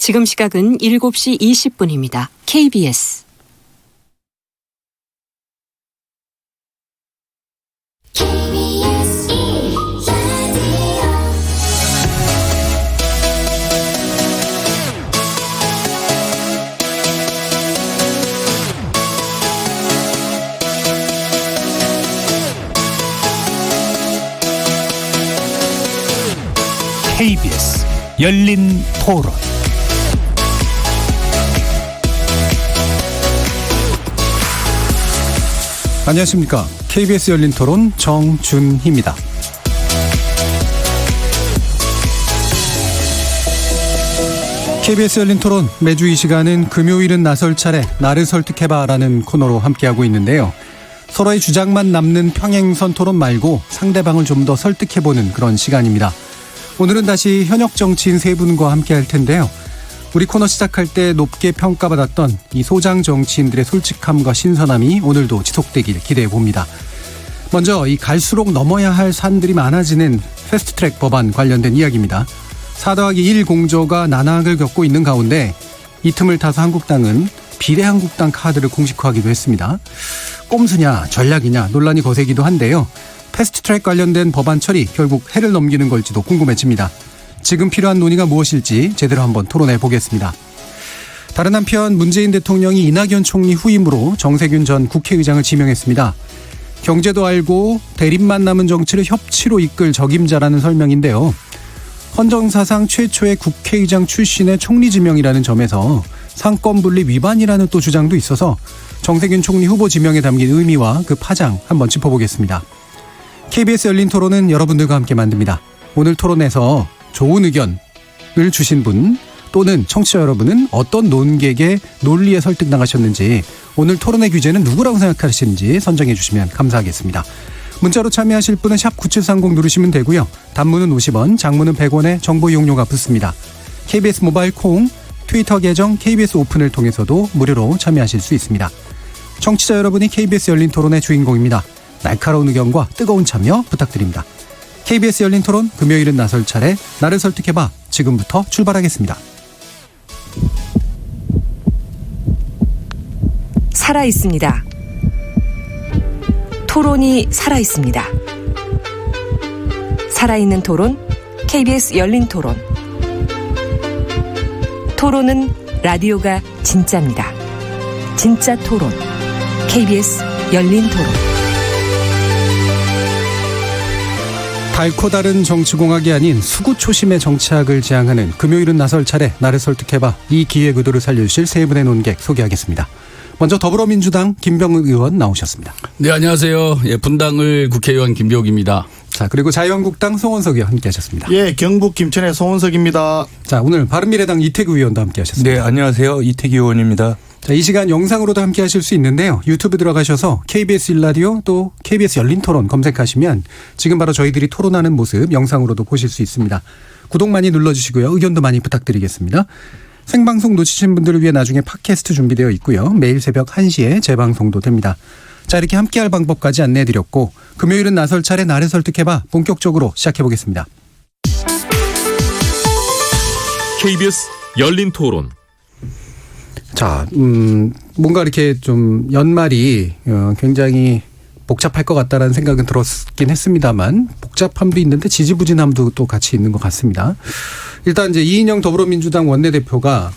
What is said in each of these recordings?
지금 시각은 7시 20분입니다. KBS KBS 열린 토론. 안녕하십니까. KBS 열린 토론 정준희입니다. KBS 열린 토론 매주 이 시간은 금요일은 나설 차례 나를 설득해봐라는 코너로 함께하고 있는데요. 서로의 주장만 남는 평행선 토론 말고 상대방을 좀 더 설득해보는 그런 시간입니다. 오늘은 다시 현역 정치인 세 분과 함께할 텐데요. 우리 코너 시작할 때 높게 평가받았던 이 소장 정치인들의 솔직함과 신선함이 오늘도 지속되길 기대해봅니다. 먼저 이 갈수록 넘어야 할 산들이 많아지는 패스트트랙 법안 관련된 이야기입니다. 4+1 공조가 난항을 겪고 있는 가운데 이 틈을 타서 한국당은 비례한국당 카드를 공식화하기도 했습니다. 꼼수냐 전략이냐 논란이 거세기도 한데요. 패스트트랙 관련된 법안 처리 결국 해를 넘기는 걸지도 궁금해집니다. 지금 필요한 논의가 무엇일지 제대로 한번 토론해 보겠습니다. 다른 한편 문재인 대통령이 이낙연 총리 후임으로 정세균 전 국회의장을 지명했습니다. 경제도 알고 대립만 남은 정치를 협치로 이끌 적임자라는 설명인데요. 헌정사상 최초의 국회의장 출신의 총리 지명이라는 점에서 상권분리 위반이라는 또 주장도 있어서 정세균 총리 후보 지명에 담긴 의미와 그 파장 한번 짚어보겠습니다. KBS 열린 토론은 여러분들과 함께 만듭니다. 오늘 토론에서 좋은 의견을 주신 분 또는 청취자 여러분은 어떤 논객의 논리에 설득당하셨는지 오늘 토론의 규제는 누구라고 생각하시는지 선정해 주시면 감사하겠습니다. 문자로 참여하실 분은 샵 9730 누르시면 되고요. 단문은 50원, 장문은 100원의 정보 이용료가 붙습니다. KBS 모바일 콩, 트위터 계정 KBS 오픈을 통해서도 무료로 참여하실 수 있습니다. 청취자 여러분이 KBS 열린 토론의 주인공입니다. 날카로운 의견과 뜨거운 참여 부탁드립니다. KBS 열린 토론 금요일은 나설 차례 나를 설득해봐 지금부터 출발하겠습니다. 살아있습니다. 토론이 살아있습니다. 살아있는 토론 KBS 열린 토론. 토론은 라디오가 진짜입니다. 진짜 토론 KBS 열린 토론. 달코 다른 정치공학이 아닌 수구초심의 정치학을 지향하는 금요일은 나설 차례 나를 설득해봐 이 기획 의도를 살려주실 세 분의 논객 소개하겠습니다. 먼저 더불어민주당 김병욱 의원 나오셨습니다. 네, 안녕하세요. 예, 분당을 국회의원 김병욱입니다. 자, 그리고 자유한국당 송원석 의원 함께하셨습니다. 예, 경북 김천의 송원석입니다. 자, 오늘 바른미래당 이태규 의원도 함께하셨습니다. 네, 안녕하세요. 이태규 의원입니다. 자, 이 시간 영상으로도 함께하실 수 있는데요. 유튜브 들어가셔서 KBS 1라디오 또 KBS 열린 토론 검색하시면 지금 바로 저희들이 토론하는 모습 영상으로도 보실 수 있습니다. 구독 많이 눌러주시고요. 의견도 많이 부탁드리겠습니다. 생방송 놓치신 분들을 위해 나중에 팟캐스트 준비되어 있고요. 매일 새벽 1시에 재방송도 됩니다. 자, 이렇게 함께할 방법까지 안내해드렸고 금요일은 나설 차례 나를 설득해봐 본격적으로 시작해보겠습니다. KBS 열린 토론. 자, 뭔가 이렇게 좀 연말이 굉장히 복잡할 것 같다라는 생각은 들었긴 했습니다만 복잡함도 있는데 지지부진함도 또 같이 있는 것 같습니다. 일단 이제 이인영 더불어민주당 원내대표가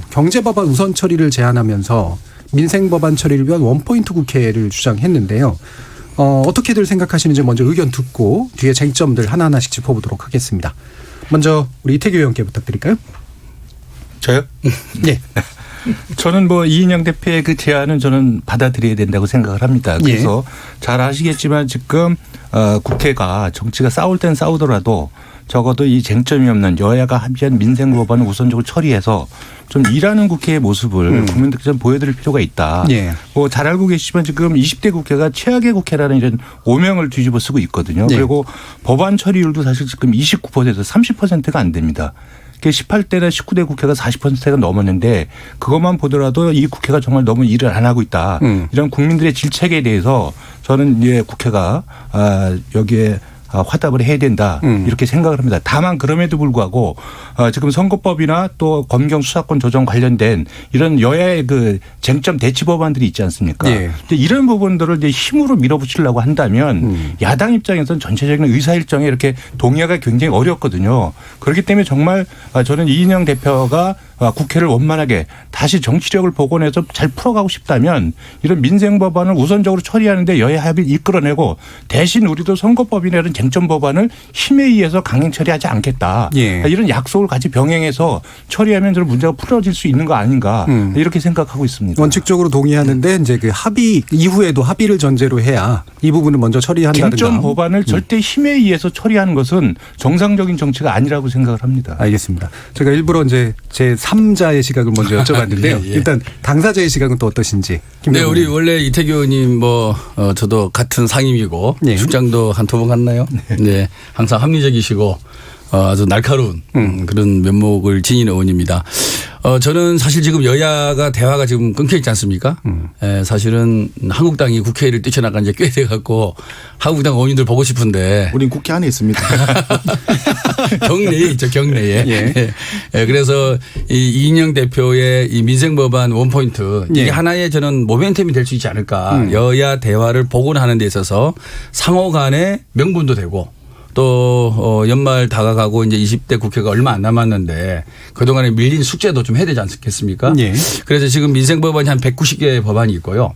경제법안 우선 처리를 제안하면서 민생법안 처리를 위한 원포인트 국회를 주장했는데요. 어떻게들 생각하시는지 먼저 의견 듣고 뒤에 쟁점들 하나하나씩 짚어보도록 하겠습니다. 먼저 우리 이태규 의원께 부탁드릴까요? 저요? 네. 저는 이인영 대표의 그 제안은 저는 받아들여야 된다고 생각을 합니다. 그래서 잘 아시겠지만 지금 국회가 정치가 싸울 땐 싸우더라도 적어도 이 쟁점이 없는 여야가 합의한 민생법안을 우선적으로 처리해서 좀 일하는 국회의 모습을 국민들께 좀 보여드릴 필요가 있다. 잘 알고 계시지만 지금 20대 국회가 최악의 국회라는 이런 오명을 뒤집어 쓰고 있거든요. 그리고 법안 처리율도 사실 지금 29% 30%가 안 됩니다. 18대나 19대 국회가 40%가 넘었는데 그것만 보더라도 이 국회가 정말 너무 일을 안 하고 있다. 이런 국민들의 질책에 대해서 저는 이제 국회가 여기에 화답을 해야 된다 이렇게 생각을 합니다. 다만 그럼에도 불구하고 지금 선거법이나 또 검경 수사권 조정 관련된 이런 여야의 그 쟁점 대치 법안들이 있지 않습니까? 예. 이런 부분들을 이제 힘으로 밀어붙이려고 한다면 야당 입장에서는 전체적인 의사 일정에 이렇게 동의하기가 굉장히 어렵거든요. 그렇기 때문에 정말 저는 이인영 대표가 국회를 원만하게 다시 정치력을 복원해서 잘 풀어가고 싶다면 이런 민생 법안을 우선적으로 처리하는데 여야 합의를 이끌어내고 대신 우리도 선거법이나 이런 쟁점 법안을 힘에 의해서 강행 처리하지 않겠다. 예. 이런 약속을 같이 병행해서 처리하면 좀 문제가 풀어질 수 있는 거 아닌가 이렇게 생각하고 있습니다. 원칙적으로 동의하는데 이제 그 합의 이후에도 합의를 전제로 해야 이 부분을 먼저 처리한다든가. 쟁점 법안을 절대 힘에 의해서 처리하는 것은 정상적인 정치가 아니라고 생각을 합니다. 알겠습니다. 제가 일부러 이제 제 3자의 시각을 먼저 여쭤봤는데요. 예, 예. 일단 당사자의 시각은 또 어떠신지. 네, 우리 원래 이태규 의원님 저도 같은 상임이고 예. 출장도 한 두 번 갔나요? 네. 항상 합리적이시고 아주 날카로운 그런 면목을 지닌 의원입니다. 저는 사실 지금 여야가 대화가 지금 끊겨 있지 않습니까? 사실은 한국당이 국회를 뛰쳐나간 지 꽤 돼갖고 한국당 의원님들 보고 싶은데. 우린 국회 안에 있습니다. 경내에 있죠, 경내에. 예. 예, 그래서 이 이인영 대표의 이 민생법안 원포인트 이게 예. 하나의 저는 모멘텀이 될 수 있지 않을까. 여야 대화를 복원하는 데 있어서 상호 간의 명분도 되고 또 연말 다가가고 이제 20대 국회가 얼마 안 남았는데 그동안에 밀린 숙제도 좀 해야 되지 않겠습니까? 예. 그래서 지금 민생법안이 한 190개 법안이 있고요.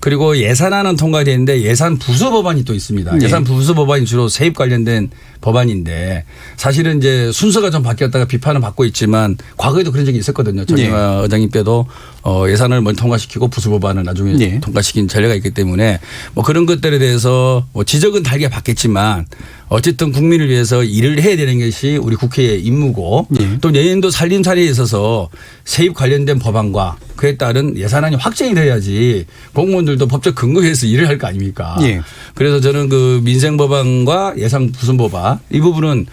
그리고 예산안은 통과되는데 예산 부수 법안이 또 있습니다. 예. 예산 부수 법안이 주로 세입 관련된 법안인데 사실은 이제 순서가 좀 바뀌었다가 비판을 받고 있지만 과거에도 그런 적이 있었거든요. 정의화 의장님 때도 예산을 먼저 통과시키고 부수 법안을 나중에 예. 통과시킨 전례가 있기 때문에 뭐 그런 것들에 대해서 뭐 지적은 달게 받겠지만 어쨌든 국민을 위해서 일을 해야 되는 것이 우리 국회의 임무고 예. 또 내년도 살림살이에 있어서 세입 관련된 법안과 그에 따른 예산안이 확정이 돼야지 공무원들도 법적 근거에서 일을 할 거 아닙니까? 예. 그래서 저는 그 민생 법안과 예산 부수 법안 이 부분은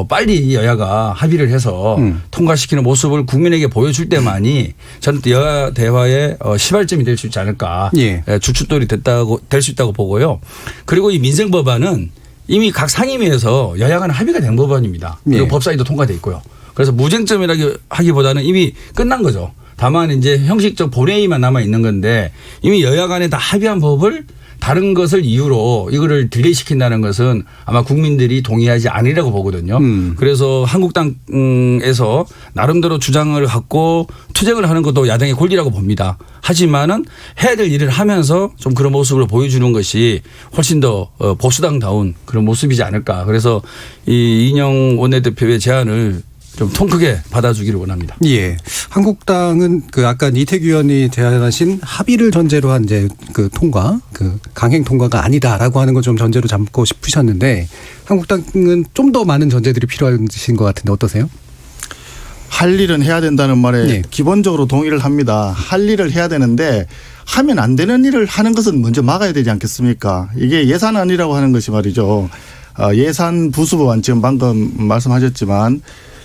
빨리 여야가 합의를 해서 통과시키는 모습을 국민에게 보여줄 때만이 저는 여야 대화의 시발점이 될 수 있지 않을까. 예. 주춧돌이 될 수 있다고 보고요. 그리고 이 민생 법안은 이미 각 상임위에서 여야 간 합의가 된 법안입니다. 그리고 예. 법사위도 통과돼 있고요. 그래서 무쟁점이라기보다는 이미 끝난 거죠. 다만 이제 형식적 본회의만 남아 있는 건데 이미 여야 간에 다 합의한 법을 다른 것을 이유로 이거를 딜레이 시킨다는 것은 아마 국민들이 동의하지 않으리라고 보거든요. 그래서 한국당에서 나름대로 주장을 갖고 투쟁을 하는 것도 야당의 권리라고 봅니다. 하지만은 해야 될 일을 하면서 좀 그런 모습을 보여주는 것이 훨씬 더 보수당다운 그런 모습이지 않을까. 그래서 이 이인영 원내대표의 제안을 좀 통 크게 받아주기를 원합니다. 예. 한국당은 그 아까 이태규 의원이 제안하신 합의를 전제로 한 이제 그 통과, 그 강행 통과가 아니다라고 하는 거 좀 전제로 잡고 싶으셨는데 한국당은 좀 더 많은 전제들이 필요하신 것 같은데 어떠세요? 할 일은 해야 된다는 말에 예. 기본적으로 동의를 합니다. 할 일을 해야 되는데 하면 안 되는 일을 하는 것은 먼저 막아야 되지 않겠습니까? 이게 예산안이라고 하는 것이 말이죠. 예산 부수법안 지금 방금 말씀하셨지만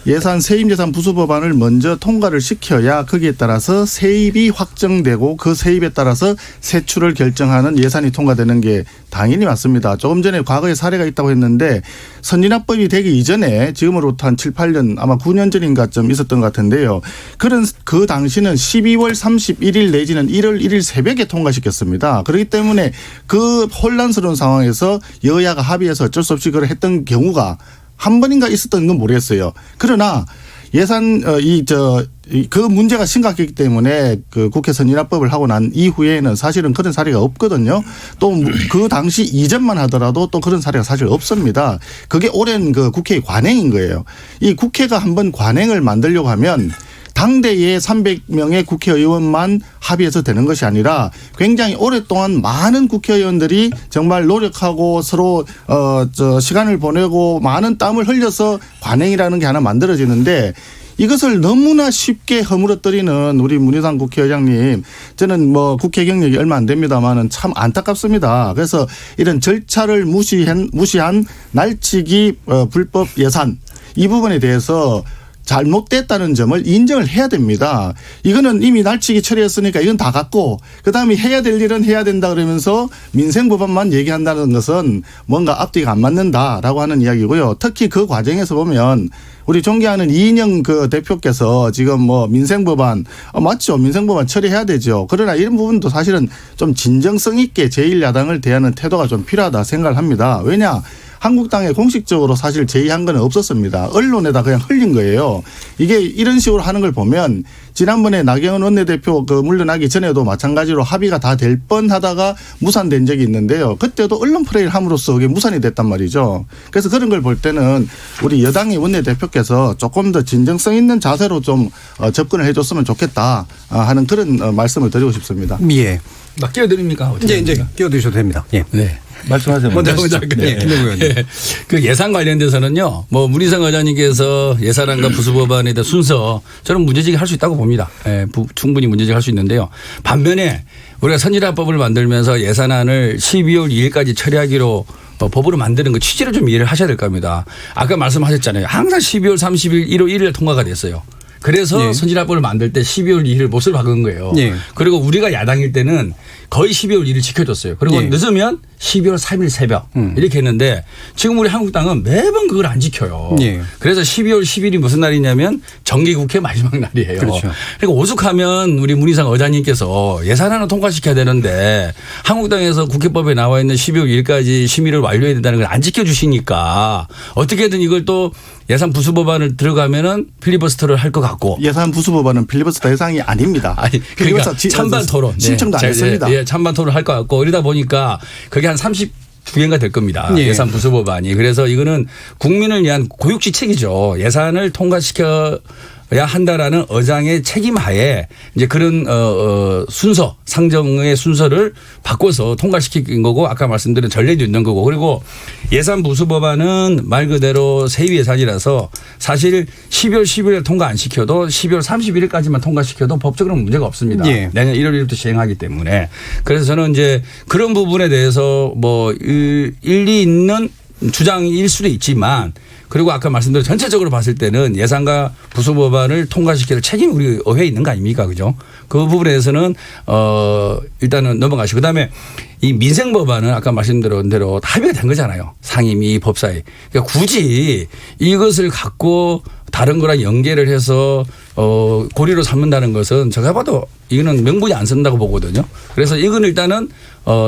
예산 세입예산 부수법안을 먼저 통과를 시켜야 거기에 따라서 세입이 확정되고 그 세입에 따라서 세출을 결정하는 예산이 통과되는 게 당연히 맞습니다. 조금 전에 과거에 사례가 있다고 했는데 선진화법이 되기 이전에 지금으로부터 한 7, 8년 아마 9년 전인가 좀 있었던 것 같은데요. 그 당시는 12월 31일 내지는 1월 1일 새벽에 통과시켰습니다. 그렇기 때문에 그 혼란스러운 상황에서 여야가 합의해서 어쩔 수 없이 그걸 했던 경우가 한 번인가 있었던 건 모르겠어요. 그러나 예산 그 문제가 심각했기 때문에 그 국회 선진화법을 하고 난 이후에는 사실은 그런 사례가 없거든요. 또 그 당시 이전만 하더라도 또 그런 사례가 사실 없습니다. 그게 오랜 그 국회의 관행인 거예요. 이 국회가 한번 관행을 만들려고 하면 당대의 300명의 국회의원만 합의해서 되는 것이 아니라 굉장히 오랫동안 많은 국회의원들이 정말 노력하고 서로 시간을 보내고 많은 땀을 흘려서 관행이라는 게 하나 만들어지는데 이것을 너무나 쉽게 허물어뜨리는 우리 문희상 국회의장님, 저는 뭐 국회 경력이 얼마 안 됩니다만은 참 안타깝습니다. 그래서 이런 절차를 무시한 날치기 불법 예산 이 부분에 대해서 잘못됐다는 점을 인정을 해야 됩니다. 이거는 이미 날치기 처리했으니까 이건 다 갔고 그다음에 해야 될 일은 해야 된다 그러면서 민생법안만 얘기한다는 것은 뭔가 앞뒤가 안 맞는다라고 하는 이야기고요. 특히 그 과정에서 보면 우리 존경하는 이인영 그 대표께서 지금 뭐 민생법안 맞죠. 민생법안 처리해야 되죠. 그러나 이런 부분도 사실은 좀 진정성 있게 제1야당을 대하는 태도가 좀 필요하다 생각을 합니다. 왜냐. 한국당에 공식적으로 사실 제의한 건 없었습니다. 언론에다 그냥 흘린 거예요. 이게 이런 식으로 하는 걸 보면 지난번에 나경원 원내대표 그 물러나기 전에도 마찬가지로 합의가 다 될 뻔하다가 무산된 적이 있는데요. 그때도 언론 플레이를 함으로써 그게 무산이 됐단 말이죠. 그래서 그런 걸 볼 때는 우리 여당의 원내대표께서 조금 더 진정성 있는 자세로 좀 접근을 해줬으면 좋겠다 하는 그런 말씀을 드리고 싶습니다. 예. 나 끼어드립니까? 이제 끼어드셔도 됩니다. 예. 네. 말씀하세요. 먼저 하시죠. 네. 예. 그 예산 관련돼서는요. 뭐 문희상 의장님께서 예산안과 부수법안에 대한 순서 저는 문제제기 할 수 있다고 봅니다. 예, 충분히 문제제기 할 수 있는데요. 반면에 우리가 선진화법을 만들면서 예산안을 12월 2일까지 처리하기로 법으로 만드는 그 취지를 좀 이해를 하셔야 될 겁니다. 아까 말씀하셨잖아요. 항상 12월 30일, 1월 1일 통과가 됐어요. 그래서 예. 선진화법을 만들 때 12월 2일 못을 박은 거예요. 예. 그리고 우리가 야당일 때는 거의 12월 1일 지켜줬어요. 그리고 예. 늦으면 12월 3일 새벽 이렇게 했는데 지금 우리 한국당은 매번 그걸 안 지켜요. 예. 그래서 12월 10일이 무슨 날이냐면 정기국회 마지막 날이에요. 그렇죠. 그러니까 오죽하면 우리 문희상 의장님께서 예산안을 통과시켜야 되는데 한국당에서 국회법에 나와 있는 12월 1일까지 심의를 완료해야 된다는 걸 안 지켜주시니까 어떻게든 이걸 또 예산 부수법안을 들어가면은 필리버스터를 할 것 같고. 예산 부수법안은 필리버스터 대상이 아닙니다. 아니, 그러니까 찬반 토론. 신청도 안 했습니다. 예, 찬반 토론을 할 것 같고 이러다 보니까 그게 한 32개인가 될 겁니다. 예. 예산 부수법안이. 그래서 이거는 국민을 위한 고육지책이죠. 예산을 통과시켜야 한다라는 의장의 책임하에 이제 그런 순서 상정의 순서를 바꿔서 통과시킨 거고 아까 말씀드린 전례도 있는 거고 그리고 예산 부수법안은 말 그대로 세위 예산이라서 사실 12월 10일에 통과 안 시켜도 12월 31일까지만 통과시켜도 법적으로는 문제가 없습니다. 예. 내년 1월 1일부터 시행하기 때문에 그래서 저는 이제 그런 부분에 대해서 뭐 일리 있는 주장일 수도 있지만 그리고 아까 말씀드린 전체적으로 봤을 때는 예산과 부수법안을 통과시킬 책임이 우리 의회에 있는 거 아닙니까? 그죠? 그 부분에 대해서는 일단은 넘어가시고 그다음에 이 민생법안은 아까 말씀드린 대로 합의가 된 거잖아요. 상임위 법사위. 그러니까 굳이 이것을 갖고 다른 거랑 연계를 해서 고리로 삼는다는 것은 제가 봐도 이거는 명분이 안 쓴다고 보거든요. 그래서 이건 일단은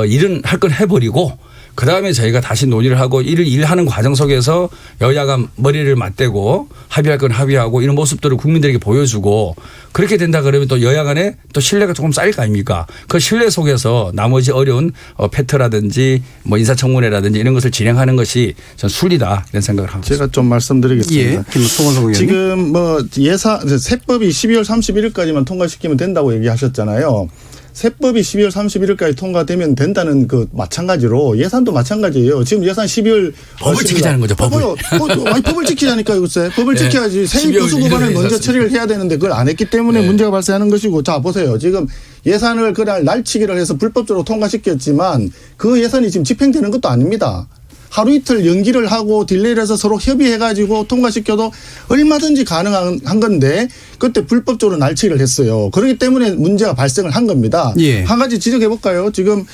일은 할 건 해버리고 그다음에 저희가 다시 논의를 하고 일하는 과정 속에서 여야가 머리를 맞대고 합의할 건 합의하고 이런 모습들을 국민들에게 보여주고 그렇게 된다 그러면 또 여야 간에 또 신뢰가 조금 쌓일 거 아닙니까? 그 신뢰 속에서 나머지 어려운 패트라든지 뭐 인사청문회라든지 이런 것을 진행하는 것이 전 순리다 이런 생각을 하고 있습니다. 제가 좀 말씀드리겠습니다. 예. 김성원 의원님. 지금 뭐 세법이 12월 31일까지만 통과시키면 된다고 얘기하셨잖아요. 세법이 12월 31일까지 통과되면 된다는 그 마찬가지로 예산도 마찬가지예요. 지금 예산 12월 법을 지키자는 거죠. 법을. 아니, 법을 지키자니까요. 글쎄. 법을 지켜야지. 세입 부수법안을 먼저 처리를 해야 되는데 그걸 안 했기 때문에 문제가 발생하는 것이고 자 보세요. 지금 예산을 그날 날치기를 해서 불법적으로 통과시켰지만 그 예산이 지금 집행되는 것도 아닙니다. 하루 이틀 연기를 하고 딜레이를 해서 서로 협의해가지고 통과시켜도 얼마든지 가능한 건데 그때 불법적으로 날치기를 했어요. 그렇기 때문에 문제가 발생을 한 겁니다. 예. 한 가지 지적해 볼까요? 지금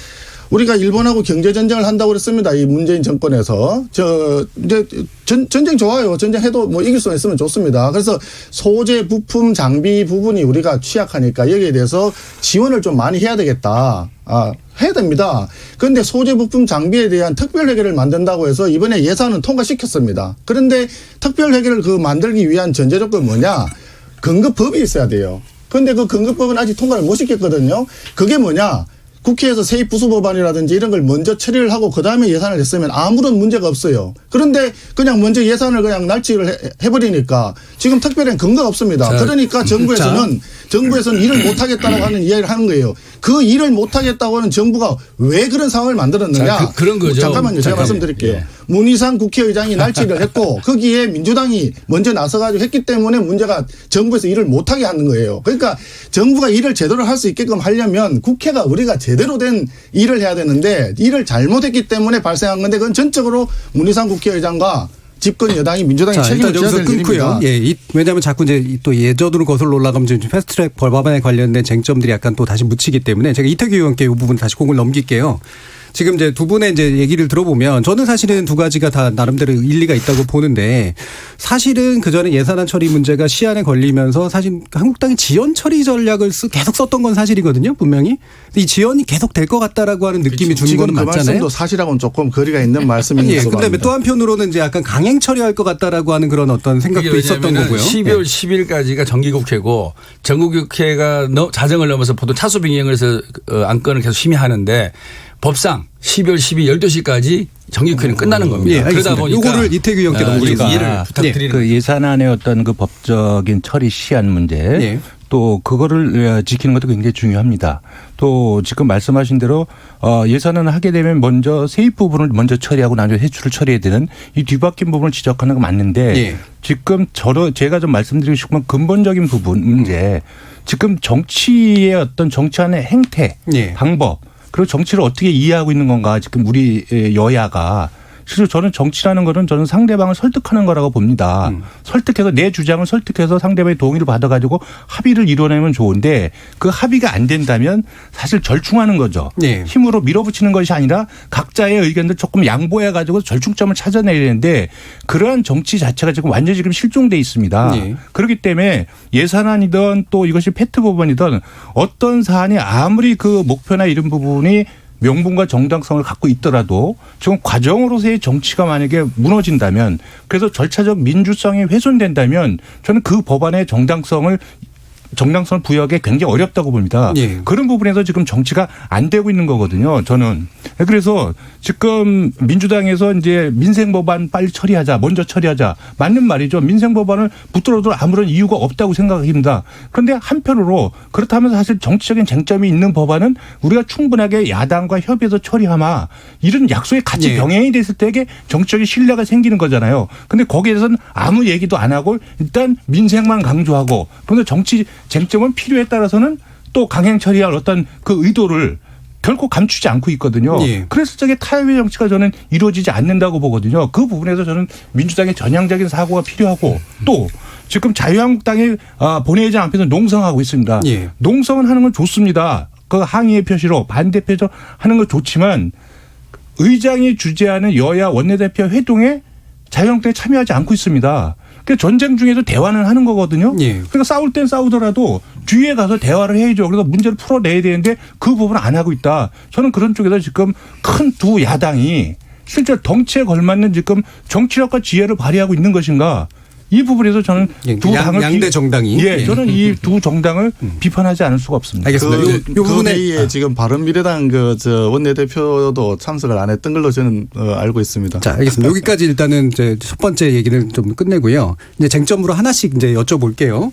우리가 일본하고 경제전쟁을 한다고 그랬습니다. 이 문재인 정권에서. 이제 전쟁 좋아요. 전쟁해도 뭐 이길 수 있으면 좋습니다. 그래서 소재, 부품, 장비 부분이 우리가 취약하니까 여기에 대해서 지원을 좀 많이 해야 되겠다. 해야 됩니다. 그런데 소재, 부품, 장비에 대한 특별 회계를 만든다고 해서 이번에 예산은 통과시켰습니다. 그런데 특별 회계를 그 만들기 위한 전제 조건은 뭐냐? 근거법이 있어야 돼요. 그런데 그 근거법은 아직 통과를 못 시켰거든요. 그게 뭐냐? 국회에서 세입 부수법안이라든지 이런 걸 먼저 처리를 하고 그다음에 예산을 냈으면 아무런 문제가 없어요. 그런데 그냥 먼저 예산을 그냥 날치기를 해버리니까 지금 특별한 근거가 없습니다. 그러니까 정부에서는 일을 못하겠다고 하는 이야기를 하는 거예요. 그 일을 못하겠다고 하는 정부가 왜 그런 상황을 만들었느냐. 자, 그런 거죠. 잠깐만요. 제가 말씀드릴게요. 예. 문희상 국회의장이 날치기를 했고 거기에 민주당이 먼저 나서가지고 했기 때문에 문제가 정부에서 일을 못하게 하는 거예요. 그러니까 정부가 일을 제대로 할 수 있게끔 하려면 국회가 우리가 제대로 된 일을 해야 되는데 일을 잘못했기 때문에 발생한 건데 그건 전적으로 문희상 국회의장과 집권 여당이 민주당이 자, 책임을 일단 져야 여기서 될 끊고요. 일입니다. 예, 왜냐하면 자꾸 이제 또 예전으로 거슬러 올라가면 지금 패스트트랙 법안에 관련된 쟁점들이 약간 또 다시 묻히기 때문에 제가 이태규 의원께 이 부분 다시 공을 넘길게요. 지금 이제 두 분의 이제 얘기를 들어보면 저는 사실은 두 가지가 다 나름대로 일리가 있다고 보는데 사실은 그 전에 예산안 처리 문제가 시한에 걸리면서 사실 한국당이 지연 처리 전략을 계속 썼던 건 사실이거든요, 분명히. 이 지연이 계속 될 것 같다라고 하는 느낌이 주는 지금 건 그 맞잖아요. 말씀도 사실하고는 조금 거리가 있는 말씀인 예, 것으로 근데 봅니다. 또 한편으로는 이제 약간 강행 처리할 것 같다라고 하는 그런 어떤 생각도 있었던 거고요. 12월 10일까지가 정기국회고 정기국회가 자정을 넘어서 보통 차수 변경을 해서 안건을 계속 심의하는데 법상 12월 12일 12시까지 정기국회는 끝나는 겁니다. 예, 그러다 보니까 이거를 이태규 의원께 넘기겠습니다. 이해를 부탁드리는 그 예산안의 어떤 그 법적인 처리 시한 문제 예. 또 그거를 지키는 것도 굉장히 중요합니다. 또 지금 말씀하신 대로 예산안을 하게 되면 먼저 세입 부분을 먼저 처리하고 나중에 회출을 처리해야 되는 이 뒤바뀐 부분을 지적하는 건 맞는데 예. 지금 제가 좀 말씀드리고 싶은 근본적인 부분 문제 지금 정치의 어떤 정치안의 행태 예. 방법 그리고 정치를 어떻게 이해하고 있는 건가 지금 우리 여야가 실제로 저는 정치라는 거는 저는 상대방을 설득하는 거라고 봅니다. 설득해서 내 주장을 설득해서 상대방의 동의를 받아가지고 합의를 이뤄내면 좋은데 그 합의가 안 된다면 사실 절충하는 거죠. 네. 힘으로 밀어붙이는 것이 아니라 각자의 의견들 조금 양보해가지고 절충점을 찾아내야 되는데 그러한 정치 자체가 지금 완전히 지금 실종돼 있습니다. 네. 그렇기 때문에 예산안이든 또 이것이 패트 법안이든 어떤 사안이 아무리 그 목표나 이런 부분이 명분과 정당성을 갖고 있더라도 지금 과정으로서의 정치가 만약에 무너진다면 그래서 절차적 민주성이 훼손된다면 저는 그 법안의 정당성을 부여하기 굉장히 어렵다고 봅니다. 예. 그런 부분에서 지금 정치가 안 되고 있는 거거든요. 저는. 그래서 지금 민주당에서 이제 민생법안 빨리 처리하자, 먼저 처리하자. 맞는 말이죠. 민생법안을 붙들어도 아무런 이유가 없다고 생각합니다. 그런데 한편으로 그렇다면 사실 정치적인 쟁점이 있는 법안은 우리가 충분하게 야당과 협의해서 처리하마. 이런 약속이 같이 예. 병행이 됐을 때 이게 정치적인 신뢰가 생기는 거잖아요. 그런데 거기에 대해서는 아무 얘기도 안 하고 일단 민생만 강조하고 그런데 정치 쟁점은 필요에 따라서는 또 강행 처리할 어떤 그 의도를 결코 감추지 않고 있거든요. 예. 그래서 저게 타협의 정치가 저는 이루어지지 않는다고 보거든요. 그 부분에서 저는 민주당의 전향적인 사고가 필요하고 또 지금 자유한국당이 본회의장 앞에서 농성하고 있습니다. 예. 농성은 하는 건 좋습니다. 그 항의의 표시로 반대 표시로 하는 건 좋지만 의장이 주재하는 여야 원내대표 회동에 자유한국당이 참여하지 않고 있습니다. 그러니까 전쟁 중에도 대화는 하는 거거든요. 예. 그러니까 싸울 땐 싸우더라도 뒤에 가서 대화를 해야죠. 그래서 문제를 풀어내야 되는데 그 부분을 안 하고 있다. 저는 그런 쪽에서 지금 큰 두 야당이 실제 덩치에 걸맞는 지금 정치력과 지혜를 발휘하고 있는 것인가. 이 부분에서 저는 두 당을 양대 정당이 예, 저는 이 두 정당을 비판하지 않을 수가 없습니다. 알겠습니다. 요 그 부분에 회의에 지금 바른미래당 원내대표도 참석을 안 했던 걸로 저는 알고 있습니다. 자, 알겠습니다. 여기까지 일단은 이제 첫 번째 얘기를 좀 끝내고요. 이제 쟁점으로 하나씩 이제 여쭤볼게요.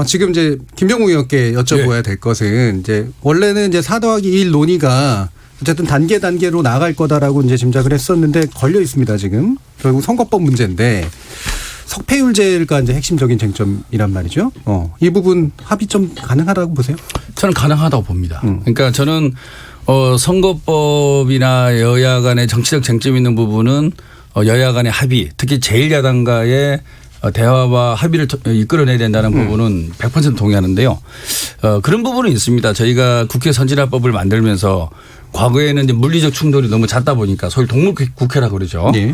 지금 이제 김병욱 의원께 여쭤봐야 될 것은 이제 원래는 이제 4+1 논의가 어쨌든 단계로 나아갈 거다라고 이제 짐작을 했었는데 걸려 있습니다, 지금. 결국 선거법 문제인데 석패율제가 이제 핵심적인 쟁점이란 말이죠. 이 부분 합의 좀 가능하다고 보세요? 저는 가능하다고 봅니다. 그러니까 저는 선거법이나 여야 간의 정치적 쟁점이 있는 부분은 여야 간의 합의, 특히 제1야당과의 대화와 합의를 이끌어내야 된다는 부분은 100% 동의하는데요. 그런 부분은 있습니다. 저희가 국회 선진화법을 만들면서 과거에는 이제 물리적 충돌이 너무 잦다 보니까 소위 동물국회라고 그러죠. 네.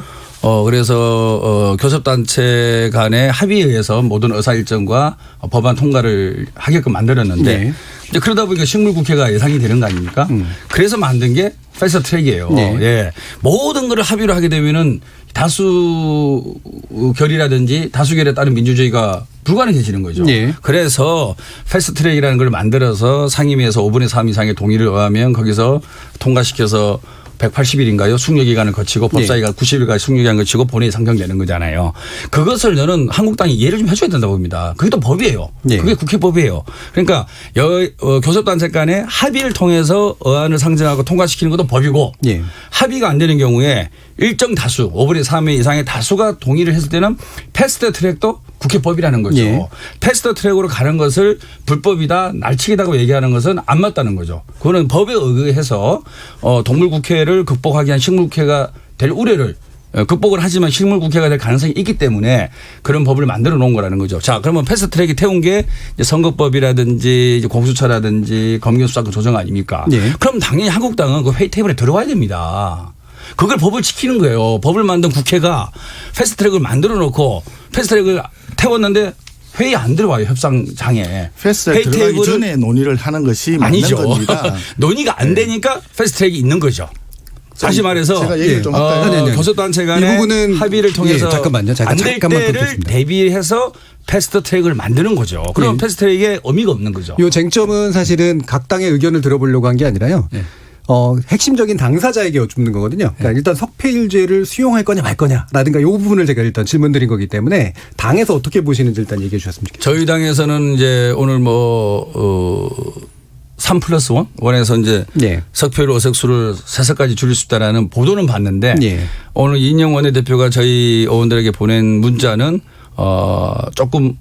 그래서 교섭단체 간의 합의에 의해서 모든 의사일정과 법안 통과를 하게끔 만들었는데 네. 이제 그러다 보니까 식물국회가 예상이 되는 거 아닙니까? 그래서 만든 게 패스트 트랙이에요. 네. 예. 모든 걸 합의로 하게 되면은 다수 결이라든지 다수결에 따른 민주주의가 불가능해지는 거죠. 네. 그래서 패스트 트랙이라는 걸 만들어서 상임위에서 5분의 3 이상의 동의를 의하면 거기서 통과시켜서 180일인가요? 숙려기간을 거치고 법사위가 90일까지 숙려기간을 거치고 본회의 상정되는 거잖아요. 그것을 저는 한국당이 이해를 좀 해줘야 된다고 봅니다. 그게 또 법이에요. 네. 그게 국회법이에요. 그러니까 교섭단체 간에 합의를 통해서 어안을 상정하고 통과시키는 것도 법이고 네. 합의가 안 되는 경우에 일정 다수 5분의 3의 이상의 다수가 동의를 했을 때는 패스트 트랙도 국회법이라는 거죠. 예. 패스트 트랙으로 가는 것을 불법이다 날치기다고 얘기하는 것은 안 맞다는 거죠. 그거는 법에 의해서 동물국회를 극복하기 위한 식물국회가 될 우려를 극복을 하지만 실물 국회가 될 가능성이 있기 때문에 그런 법을 만들어 놓은 거라는 거죠. 자, 그러면 패스트트랙이 태운 게 이제 선거법이라든지 이제 공수처라든지 검경수사권 조정 아닙니까? 예. 그럼 당연히 한국당은 그 회의 테이블에 들어와야 됩니다. 그걸 법을 지키는 거예요. 법을 만든 국회가 패스트트랙을 만들어 놓고 패스트트랙을 태웠는데 회의 안 들어와요. 협상장에. 패스트트랙 들어가기 전에 논의를 하는 것이 아니죠. 맞는 겁니다. 논의가 안 되니까 패스트트랙이 있는 거죠. 다시 말해서 제가 얘기를 좀 할까요? 교섭단체 이 간의 부분은 합의를 통해서 잠깐만요. 제가 안 될 잠깐만 때를 끊겠습니다. 대비해서 패스트트랙을 만드는 거죠. 그럼 예. 패스트트랙에 의미가 없는 거죠. 요 쟁점은 사실은 각 당의 의견을 들어보려고 한 게 아니라요. 예. 핵심적인 당사자에게 여쭙는 거거든요. 그러니까 일단 석패율제를 수용할 거냐 말 거냐라든가 이 부분을 제가 일단 질문드린 거기 때문에 당에서 어떻게 보시는지 일단 얘기해 주셨으면 좋겠습니다. 저희 당에서는 이제 오늘 3+1 원에서 이제 예. 석패율 의석수를 3석까지 줄일 수 있다라는 보도는 봤는데 예. 오늘 이인영 원내대표가 저희 의원들에게 보낸 문자는 조금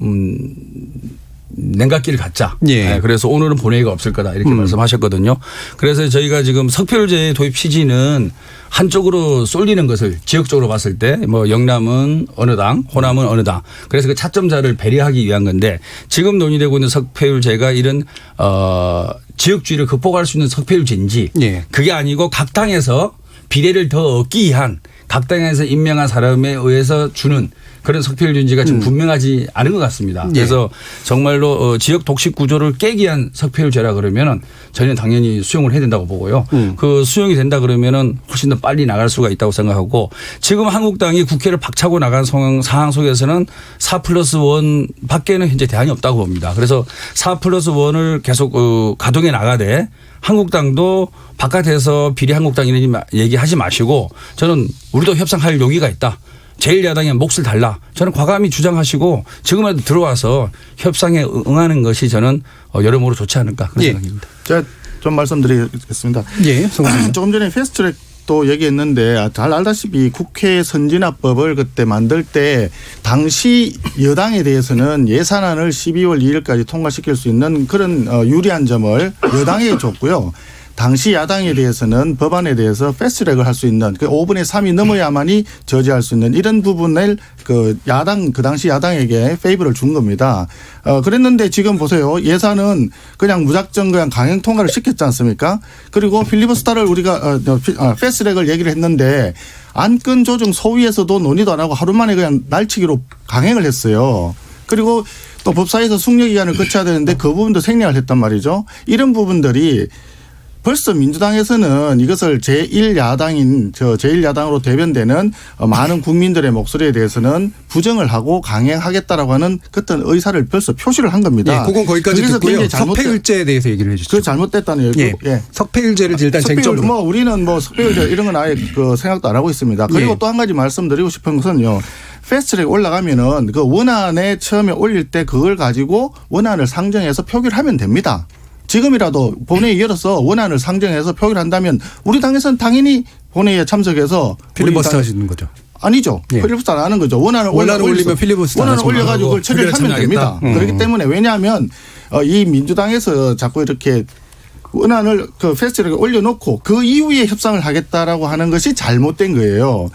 냉각기를 갖자. 예. 네, 그래서 오늘은 본회의가 없을 거다 이렇게 말씀하셨거든요. 그래서 저희가 지금 석패율제 도입 취지는 한쪽으로 쏠리는 것을 지역적으로 봤을 때 뭐 영남은 어느 당, 호남은 어느 당. 그래서 그 차점자를 배려하기 위한 건데 지금 논의되고 있는 석패율제가 이런 지역주의를 극복할 수 있는 석패율제인지 예. 그게 아니고 각 당에서 비례를 더 얻기 위한 각 당에서 임명한 사람에 의해서 주는 그런 석패율제인지가 지금 분명하지 않은 것 같습니다. 그래서 정말로 지역 독식 구조를 깨기 위한 석패율제라 그러면은 저희는 당연히 수용을 해야 된다고 보고요. 그 수용이 된다 그러면은 훨씬 더 빨리 나갈 수가 있다고 생각하고 지금 한국당이 국회를 박차고 나간 상황 속에서는 4+1 밖에는 현재 대안이 없다고 봅니다. 그래서 4+1을 계속 가동해 나가되 한국당도 바깥에서 비례 한국당 이런 얘기하지 마시고 저는 우리도 협상할 용의가 있다. 제1야당의 몫을 달라. 저는 과감히 주장하시고 지금이라도 들어와서 협상에 응하는 것이 저는 여러모로 좋지 않을까 그런 생각입니다. 제가 좀 말씀드리겠습니다. 예. 조금 전에 패스트트랙도 얘기했는데 잘 알다시피 국회 선진화법을 그때 만들 때 당시 여당에 대해서는 예산안을 12월 2일까지 통과시킬 수 있는 그런 유리한 점을 여당에게 줬고요. 당시 야당에 대해서는 법안에 대해서 패스트트랙을 할 수 있는 그 5분의 3이 넘어야만이 저지할 수 있는 이런 부분을 그 당시 야당에게 페이버를 준 겁니다. 그랬는데 지금 보세요. 예산은 그냥 무작정 그냥 강행 통과를 시켰지 않습니까? 그리고 필리버스터를 우리가 패스트트랙을 얘기를 했는데 안건 조정 소위에서도 논의도 안 하고 하루 만에 그냥 날치기로 강행을 했어요. 그리고 또 법사위에서 숙려 기간을 거쳐야 되는데 그 부분도 생략을 했단 말이죠. 이런 부분들이 벌써 민주당에서는 이것을 제1야당으로 대변되는 많은 국민들의 목소리에 대해서는 부정을 하고 강행하겠다라고 하는 어떤 의사를 벌써 표시를 한 겁니다. 예, 그건 거기까지 듣고요. 석패율제에 대해서 얘기를 해 주시죠. 그 잘못됐다는 얘기. 예. 석패율제를 일단 쟁점으로. 우리는 석패율제 이런 건 아예 생각도 안 하고 있습니다. 그리고 예. 또 한 가지 말씀드리고 싶은 것은요. 패스트트랙 올라가면은 그 원안에 처음에 올릴 때 그걸 가지고 원안을 상정해서 표기를 하면 됩니다. 지금이라도 본회의 열어서 원안을 상정해서 표기를 한다면 우리 당에서는 당연히 본회의에 참석해서 필리버스터 하시는 거죠. 아니죠. 예. 필리버스터 안 하는 거죠. 원안을 올리면 필리버스터 원안을 올려가지고 그걸 처리를 하면 됩니다. 그렇기 때문에 왜냐하면 이 민주당에서 자꾸 이렇게 원안을 그 패스트트랙에 올려놓고 그 이후에 협상을 하겠다라고 하는 것이 잘못된 거예요.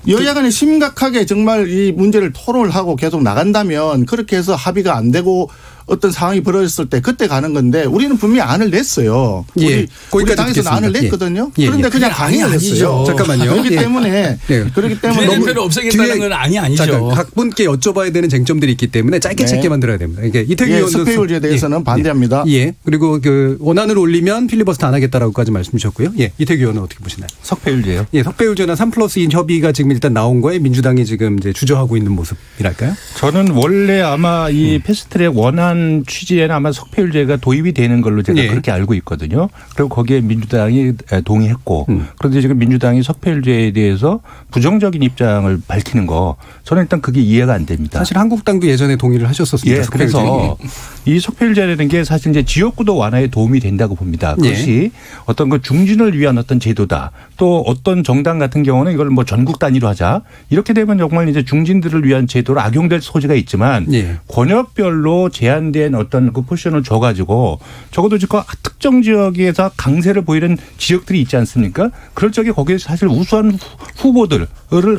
여야 간에 심각하게 정말 이 문제를 토론을 하고 계속 나간다면 그렇게 해서 합의가 안 되고 어떤 상황이 벌어졌을 때 그때 가는 건데 우리는 분명히 안을 냈어요. 예. 우리 당에서는 안을 냈거든요. 예. 그런데 그냥 강행을 했어요. 잠깐만요. 그렇기 때문에 비례대표를 없애겠다는 건 아니죠. 잠깐 각 분께 여쭤봐야 되는 쟁점들이 있기 때문에 짧게 만들어야 됩니다. 그러니까 이태규 의원도 석패율제에 대해서는 반대합니다. 예. 그리고 그 원안을 올리면 필리버스터 안 하겠다라고까지 말씀 주셨고요. 예. 이태규 의원은 어떻게 보시나요? 석패율제요? 예. 석패율제나 3+2 협의가 지금 일단 나온 거에 민주당이 지금 이제 주저하고 있는 모습이랄까요? 저는 원래 아마 이 패스트트랙 원안 취지에는 아마 석패율제가 도입이 되는 걸로 제가 그렇게 알고 있거든요. 그리고 거기에 민주당이 동의했고 그런데 지금 민주당이 석패율제에 대해서 부정적인 입장을 밝히는 거 저는 일단 그게 이해가 안 됩니다. 사실 한국당도 예전에 동의를 하셨었습니다. 예, 그래서 이 석패율제라는 게 사실 이제 지역구도 완화에 도움이 된다고 봅니다. 그것이 어떤 그 중진을 위한 어떤 제도다. 또 어떤 정당 같은 경우는 이걸 뭐 전국 단위로 하자. 이렇게 되면 정말 이제 중진들을 위한 제도로 악용될 소지가 있지만 권역별로 제한 제한된 어떤 그 포지션을 줘가지고 적어도 지금 특정 지역에서 강세를 보이는 지역들이 있지 않습니까? 그럴 적에 거기에 사실 우수한 후보들을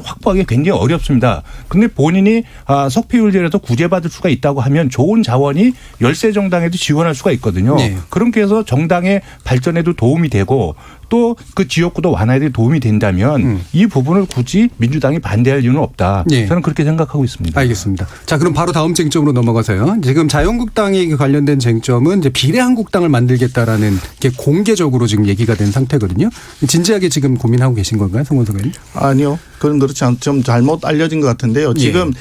확보하기 굉장히 어렵습니다. 근데 본인이 석패율제에서 구제받을 수가 있다고 하면 좋은 자원이 열세 정당에도 지원할 수가 있거든요. 네. 그렇게 해서 정당의 발전에도 도움이 되고 또 그 지역구도 완화에 도움이 된다면 이 부분을 굳이 민주당이 반대할 이유는 없다. 네. 저는 그렇게 생각하고 있습니다. 알겠습니다. 자, 그럼 바로 다음 쟁점으로 넘어가서요. 지금 자유한국당에 관련된 쟁점은 이제 비례한국당을 만들겠다라는 게 공개적으로 지금 얘기가 된 상태거든요. 진지하게 지금 고민하고 계신 건가요, 송원석 의원님? 아니요. 그건 그렇지 않, 좀 잘못 알려진 것 같은데요. 지금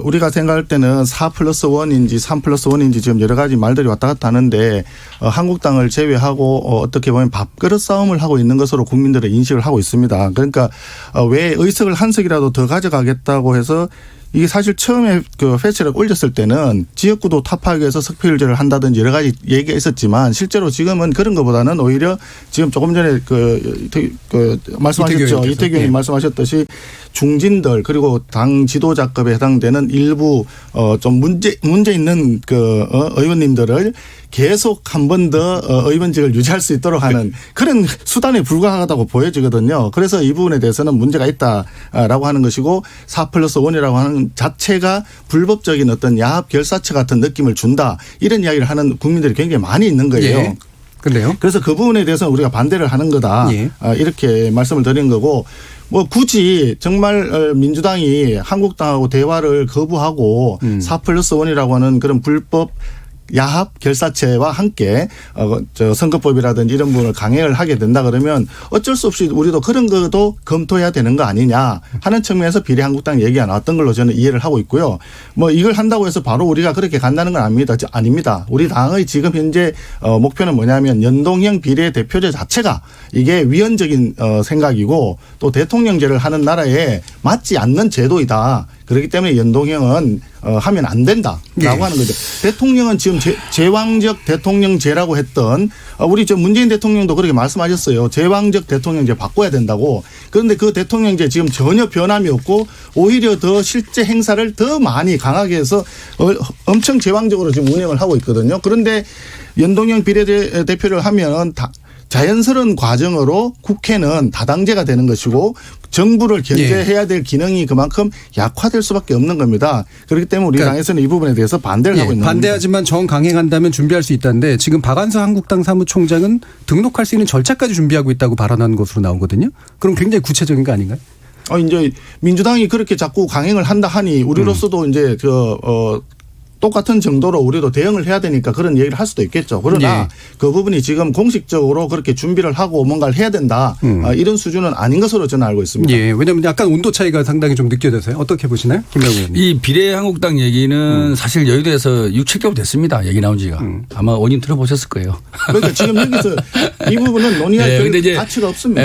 우리가 생각할 때는 4+1인지 3+1인지 지금 여러 가지 말들이 왔다 갔다 하는데 한국당을 제외하고 어떻게 보면 밥그릇 싸움을 하고 있는 것으로 국민들의 인식을 하고 있습니다. 그러니까 왜 의석을 한 석이라도 더 가져가겠다고 해서 이게 사실 처음에 그 패치를 올렸을 때는 지역구도 타파하기 위해서 석패율제를 한다든지 여러 가지 얘기가 있었지만 실제로 지금은 그런 것보다는 오히려 지금 조금 전에 말씀하셨죠. 이태규 의원님 말씀하셨듯이 중진들 그리고 당 지도자급에 해당되는 일부 좀 문제 있는 의원님들을 계속 한 번 더 의원직을 유지할 수 있도록 하는 그런 수단에 불과하다고 보여지거든요. 그래서 이 부분에 대해서는 문제가 있다라고 하는 것이고 4+1이라고 하는 자체가 불법적인 어떤 야합 결사체 같은 느낌을 준다. 이런 이야기를 하는 국민들이 굉장히 많이 있는 거예요. 예. 그래요? 그래서 그 부분에 대해서는 우리가 반대를 하는 거다. 예. 이렇게 말씀을 드린 거고 뭐 굳이 정말 민주당이 한국당하고 대화를 거부하고 4+1이라고 하는 그런 불법 야합 결사체와 함께 선거법이라든지 이런 부분을 강행을 하게 된다 그러면 어쩔 수 없이 우리도 그런 것도 검토해야 되는 거 아니냐 하는 측면에서 비례한국당 얘기가 나왔던 걸로 저는 이해를 하고 있고요. 뭐 이걸 한다고 해서 바로 우리가 그렇게 간다는 건 아닙니다. 우리 당의 지금 현재 목표는 뭐냐면 연동형 비례대표제 자체가 이게 위헌적인 생각이고 또 대통령제를 하는 나라에 맞지 않는 제도이다. 그렇기 때문에 연동형은 하면 안 된다라고 하는 거죠. 대통령은 지금 제왕적 대통령제라고 했던 우리 저 문재인 대통령도 그렇게 말씀하셨어요. 제왕적 대통령제 바꿔야 된다고. 그런데 그 대통령제 지금 전혀 변함이 없고 오히려 더 실제 행사를 더 많이 강하게 해서 엄청 제왕적으로 지금 운영을 하고 있거든요. 그런데 연동형 비례대표를 하면 자연스러운 과정으로 국회는 다당제가 되는 것이고 정부를 견제해야 될 기능이 그만큼 약화될 수밖에 없는 겁니다. 그렇기 때문에 우리 당에서는 이 부분에 대해서 반대를 하고 있는 겁니다. 반대하지만 정강행한다면 준비할 수 있다는데 지금 박안서 한국당 사무총장은 등록할 수 있는 절차까지 준비하고 있다고 발언한 것으로 나오거든요. 그럼 굉장히 구체적인 거 아닌가요? 이제 민주당이 그렇게 자꾸 강행을 한다 하니 우리로서도 이제 똑같은 정도로 우리도 대응을 해야 되니까 그런 얘기를 할 수도 있겠죠. 그러나 그 부분이 지금 공식적으로 그렇게 준비를 하고 뭔가를 해야 된다. 이런 수준은 아닌 것으로 저는 알고 있습니다. 예, 왜냐하면 약간 온도 차이가 상당히 좀 느껴져서요. 어떻게 보시나요? 김명우 의원님. 이 비례한국당 얘기는 사실 여의도에서 6-7개월 됐습니다. 얘기 나온 지가. 아마 원인 들어보셨을 거예요. 그러니까 지금 여기서 이 부분은 논의할 가치가 없습니다.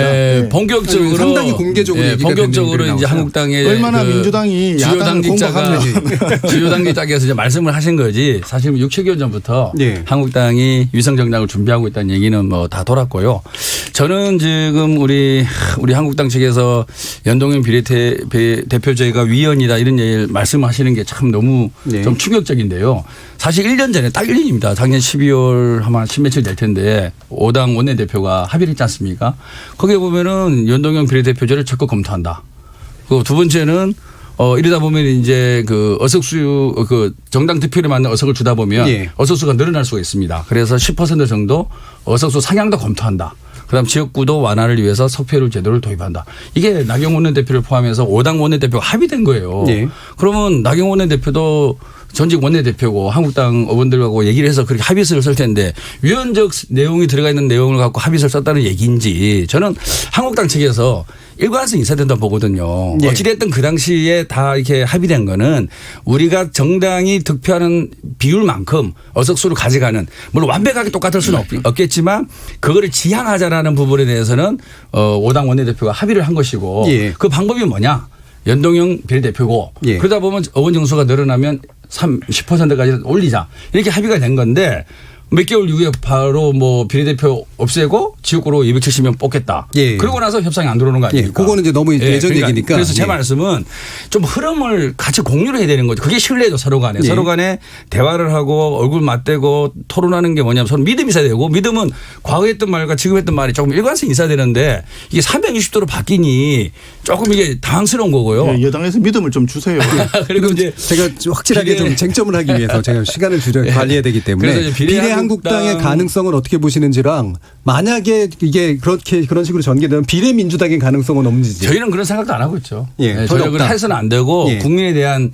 본격적으로 상당히 공개적으로 얘기가 본격적으로 이제 한국당의 얼마나 민주당이 주요 야당 공격하는지 주요 당직자께서 이제 말씀을 하신 거지. 사실 6-7개월 전부터 한국당이 위성정당을 준비하고 있다는 얘기는 뭐 다 돌았고요. 저는 지금 우리 한국당 측에서 연동형 비례대표제가 위헌이다 이런 얘기를 말씀하시는 게 참 너무 좀 충격적인데요. 사실 1년 전에 딱 1년입니다. 작년 12월 아마 10며칠 될 텐데 5당 원내대표가 합의를 했지 않습니까? 거기에 보면은 연동형 비례대표제를 적극 검토한다. 그 두 번째는 이러다 보면 이제 그 의석수 그 정당 득표에 맞는 의석을 주다 보면 의석수가 늘어날 수가 있습니다. 그래서 10% 정도 의석수 상향도 검토한다. 그다음 지역구도 완화를 위해서 석패율 제도를 도입한다. 이게 나경원 원내대표를 포함해서 5당 원내대표가 합의된 거예요. 그러면 나경원 원내대표도 전직 원내대표고 한국당 의원들하고 얘기를 해서 그렇게 합의서를 쓸 텐데 위헌적 내용이 들어가 있는 내용을 갖고 합의서를 썼다는 얘기인지 저는 한국당 측에서 일관성이 있어야 된다고 보거든요. 어찌됐든 그 당시에 다 이렇게 합의된 거는 우리가 정당이 득표하는 비율만큼 의석수를 가져가는 물론 완벽하게 똑같을 수는 없겠지만 그거를 지향하자라는 부분에 대해서는 5당 원내대표가 합의를 한 것이고 그 방법이 뭐냐. 연동형 비례대표고 그러다 보면 의원 정수가 늘어나면 10%까지 올리자 이렇게 합의가 된 건데 몇 개월 이후에 바로 뭐 비례대표 없애고 지역구로 270명 뽑겠다. 예. 그러고 나서 협상이 안 들어오는 거 아닙니까? 예. 그거는 이제 너무 예전 그러니까 얘기니까. 그래서 제 예. 말씀은 좀 흐름을 같이 공유를 해야 되는 거죠. 그게 신뢰죠. 서로 간에. 예. 서로 간에 대화를 하고 얼굴 맞대고 토론하는 게 뭐냐면 서로 믿음이 있어야 되고 믿음은 과거에 했던 말과 지금 했던 말이 조금 일관성이 있어야 되는데 이게 360도로 바뀌니 조금 이게 당황스러운 거고요. 예, 여당에서 믿음을 좀 주세요. 그리고 이제 제가 확실하게 비례- 좀 쟁점을 하기 위해서 제가 시간을 관리해야 되기 그래서 때문에 이제 비례한국당의 가능성을 어떻게 보시는지랑 만약에 이게 그런 식으로 전개되면 비례민주당의 가능성은 없는지. 저희는 그런 생각도 안 하고 있죠. 예, 네, 전혀 저희는 없다. 해서는 안 되고 예. 국민에 대한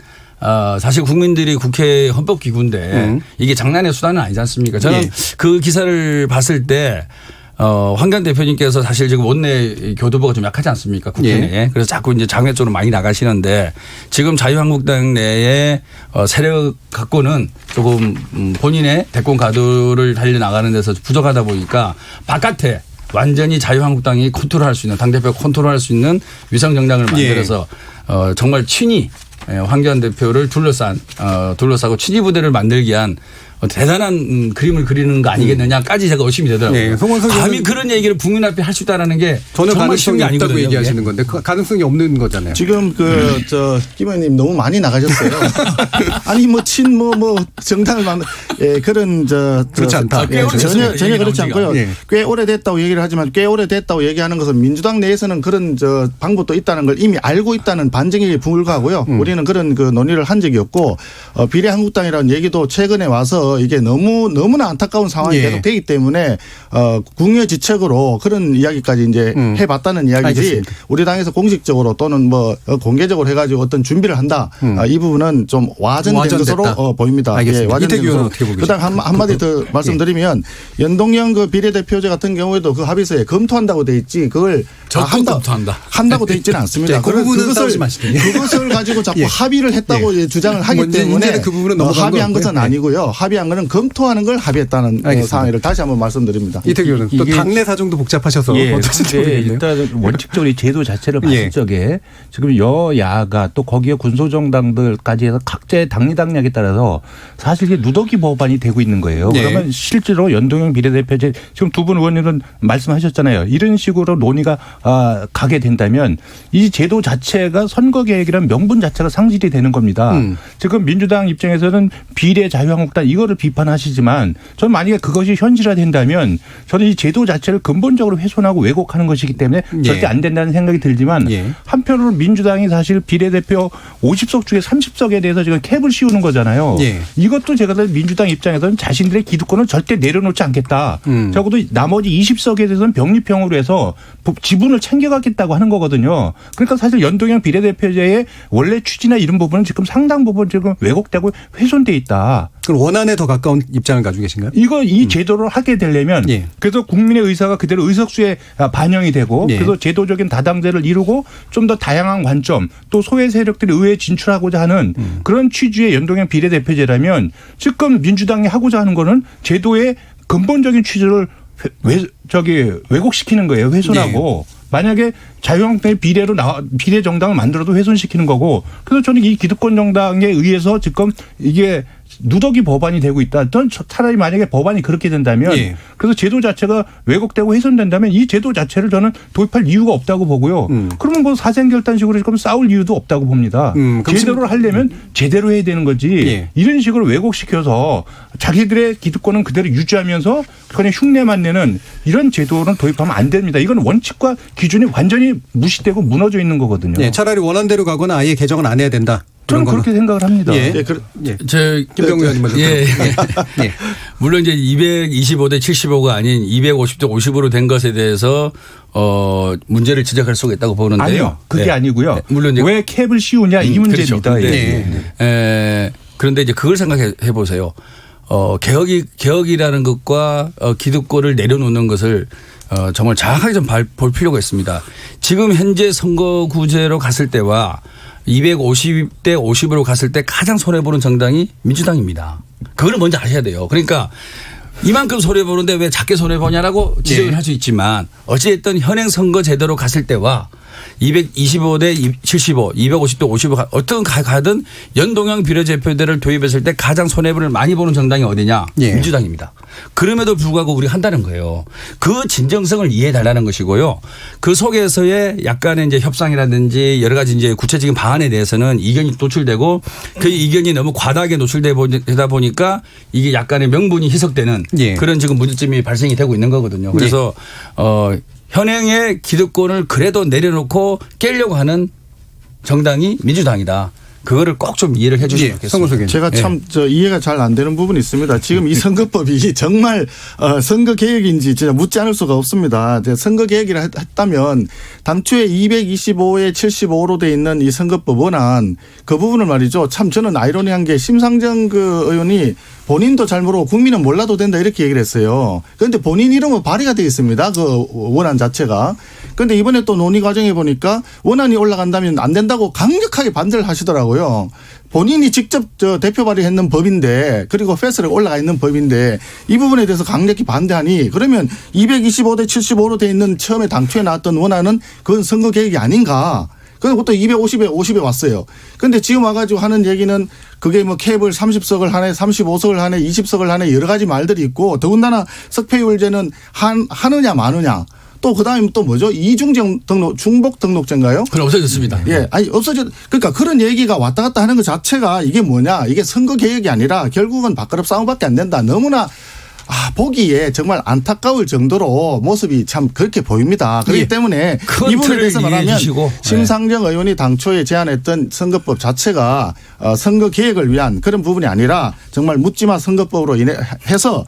사실 국민들이 국회 헌법기구인데 이게 장난의 수단은 아니지 않습니까? 저는 예. 그 기사를 봤을 때 황교안 대표님께서 사실 지금 원내 교두보가 좀 약하지 않습니까? 국회 예. 내에. 그래서 자꾸 이제 장외 쪽으로 많이 나가시는데 지금 자유한국당 내에 세력 갖고는 조금 본인의 대권 가도를 달려나가는 데서 부족하다 보니까 바깥에 완전히 자유한국당이 컨트롤할 수 있는 당대표가 컨트롤할 수 있는 위성정당을 만들어서 정말 친이 황교안 대표를 둘러싸고 친이 부대를 만들기 위한 대단한 그림을 그리는 거 아니겠느냐까지 제가 의심이 되더라고요. 네, 송원석 감히 의원은 그런 얘기를 국민 앞에 할 수 있다라는 게 전혀 정말 쉬운 가능성이 게 없다고 아니거든요. 얘기하시는 건데 그 가능성이 없는 거잖아요. 지금 김 의원님 너무 많이 나가셨어요. 아니 뭐 정당을 만든 그런 그렇지 않다. 꽤 오래됐어요. 전혀 얘기 그렇지 나온 지가. 않고요. 예. 꽤 오래됐다고 얘기를 하지만 꽤 오래됐다고 얘기하는 것은 민주당 내에서는 그런 방법도 있다는 걸 이미 알고 있다는 반증에 불과하고요. 우리는 그런 그 논의를 한 적이 없고 비례한국당이라는 얘기도 최근에 와서 이게 너무나 안타까운 상황이 예. 계속 되기 때문에 궁여지책으로 그런 이야기까지 이제 해봤다는 이야기지. 알겠습니다. 우리 당에서 공식적으로 또는 뭐 공개적으로 해가지고 어떤 준비를 한다. 이 부분은 좀 와전된 와전됐다. 것으로 보입니다. 알겠습니다. 와전된 이태규 의원은 것으로. 어떻게 보고 그다음 한마디 더 말씀드리면 연동형 그 비례대표제 같은 경우에도 그 합의서에 검토한다고 돼 있지 그걸 적극 검토한다. 한다고 돼 있지는 않습니다. 자, 그 부분은 싸우지 마시죠. 그것을 가지고 자꾸 예. 합의를 했다고 예. 주장을 하기 뭐 이제 때문에 문제는 그 부분은 넘어간 합의한 거고요. 것은 예. 아니고요. 합의한 것은 검토하는 걸 합의했다는 알겠습니다. 상황을 다시 한번 말씀드립니다. 이태규 의원은 또 이게- 당내 사정도 복잡하셔서 예, 어떠신지 근데 모르겠네요. 일단 원칙적으로 이 제도 자체를 봤을 예. 적에 지금 여야가 또 거기에 군소정당들까지 해서 각자의 당리당략에 따라서 사실 이게 누더기 법안이 되고 있는 거예요. 예. 그러면 실제로 연동형 비례대표제 지금 두 분 의원님은 말씀하셨잖아요. 이런 식으로 논의가 가게 된다면 이 제도 자체가 선거 계획이라는 명분 자체가 상실이 되는 겁니다. 지금 민주당 입장에서는 비례 자유한국당 이거를 비판하시지만 저는 만약에 그것이 현실화된다면 저는 이 제도 자체를 근본적으로 훼손하고 왜곡하는 것이기 때문에 예. 절대 안 된다는 생각이 들지만 예. 한편으로 민주당이 사실 비례대표 50석 중에 30석에 대해서 지금 캡을 씌우는 거잖아요. 예. 이것도 제가 민주당 입장에서는 자신들의 기득권을 절대 내려놓지 않겠다. 적어도 나머지 20석에 대해서는 병립형으로 해서 지분을 챙겨가겠다고 하는 거거든요. 그러니까 사실 연동형 비례대표제의 원래 취지나 이런 부분은 지금 상당 부분 지금 왜곡되고 훼손돼 있다. 그럼 원안에 더 가까운 입장을 가지고 계신가요? 이 제도를 하게 되려면 예. 그래서 국민의 의사가 그대로 의석수에 반영이 되고 예. 그래서 제도적인 다당제를 이루고 좀 더 다양한 관점 또 소외 세력들이 의회에 진출하고자 하는 그런 취지의 연동형 비례대표제라면 지금 민주당이 하고자 하는 거는 제도의 근본적인 취지를 왜곡시키는 거예요. 훼손하고. 만약에 자유한국당이 비례 정당을 만들어도 훼손시키는 거고 그래서 저는 이 기득권 정당에 의해서 지금 이게 누더기 법안이 되고 있다. 저는 차라리 만약에 법안이 그렇게 된다면 예. 그래서 제도 자체가 왜곡되고 훼손된다면 이 제도 자체를 저는 도입할 이유가 없다고 보고요. 그러면 뭐 사생결단식으로 지금 싸울 이유도 없다고 봅니다. 제대로 하려면 제대로 해야 되는 거지. 예. 이런 식으로 왜곡시켜서 자기들의 기득권은 그대로 유지하면서 그냥 흉내만 내는 이런 제도는 도입하면 안 됩니다. 이건 원칙과 기준이 완전히 무시되고 무너져 있는 거거든요. 예, 차라리 원안대로 가거나 아예 개정은 안 해야 된다. 저는 그런 그렇게 생각을 합니다. 예. 예, 김병우 의원님 먼저. 예. 예. 물론 이제 225대 75가 아닌 250대 50으로 된 것에 대해서 문제를 지적할 수가 있다고 보는데요. 아니요. 그게 네. 아니고요. 물론 이제 왜 캡을 씌우냐 이 문제입니다. 그렇죠. 예. 그런데 이제 그걸 생각해 보세요. 개혁이라는 것과 기득권을 내려놓는 것을 정말 정확하게 좀 볼 필요가 있습니다. 지금 현재 선거구제로 갔을 때와 250대 50으로 갔을 때 가장 손해보는 정당이 민주당입니다. 그걸 먼저 아셔야 돼요. 그러니까 이만큼 손해보는데 왜 작게 손해보냐라고 지적을 할 수 있지만 어찌됐든 현행 선거제도로 갔을 때와 225대 75, 250대 55 어떤 가든 연동형 비례대표제를 도입했을 때 가장 손해를 많이 보는 정당이 어디냐? 예. 민주당입니다. 그럼에도 불구하고 우리가 한다는 거예요. 그 진정성을 이해해 달라는 것이고요. 그 속에서의 약간의 이제 협상이라든지 여러 가지 이제 구체적인 방안에 대해서는 이견이 노출되고 그 이견이 너무 과다하게 노출되다 보니까 이게 약간의 명분이 희석되는 예. 그런 지금 문제점이 발생이 되고 있는 거거든요. 그래서 현행의 기득권을 그래도 내려놓고 깨려고 하는 정당이 민주당이다. 그거를 꼭 좀 이해를 해 주시면 좋겠습니다. 제가 참 이해가 잘 안 되는 부분이 있습니다. 지금 이 선거법이 정말 선거 개혁인지 진짜 묻지 않을 수가 없습니다. 선거 개혁이라 했다면 당초에 225에 75로 돼 있는 이 선거법 원안 그 부분을 말이죠. 참 저는 아이러니한 게 심상정 그 의원이 본인도 잘 모르고 국민은 몰라도 된다 이렇게 얘기를 했어요. 그런데 본인 이름은 발의가 되어 있습니다. 그 원안 자체가. 그런데 이번에 또 논의 과정에 보니까 원안이 올라간다면 안 된다고 강력하게 반대를 하시더라고요. 본인이 직접 대표 발의했는 법인데 그리고 패스트트랙 올라가 있는 법인데 이 부분에 대해서 강력히 반대하니 그러면 225대 75로 돼 있는 처음에 당초에 나왔던 원안은 그건 선거 개혁이 아닌가. 그리고 또 250에 왔어요. 그런데 지금 와가지고 하는 얘기는 그게 뭐 캡을 30석을 하네, 35석을 하네, 20석을 하네 여러 가지 말들이 있고 더군다나 석패율제는 하느냐 마느냐. 또 그다음에 또 뭐죠? 이중적 등록, 중복 등록제인가요? 그럼 없어졌습니다. 예. 아니, 그러니까 그런 얘기가 왔다 갔다 하는 것 자체가 이게 뭐냐. 이게 선거 개혁이 아니라 결국은 밥그릇 싸움밖에 안 된다. 너무나 보기에 정말 안타까울 정도로 모습이 참 그렇게 보입니다. 그렇기 때문에 이 부분에 대해서 말하면 심상정 의원이 당초에 제안했던 선거법 자체가 선거 개혁을 위한 그런 부분이 아니라 정말 묻지마 선거법으로 해서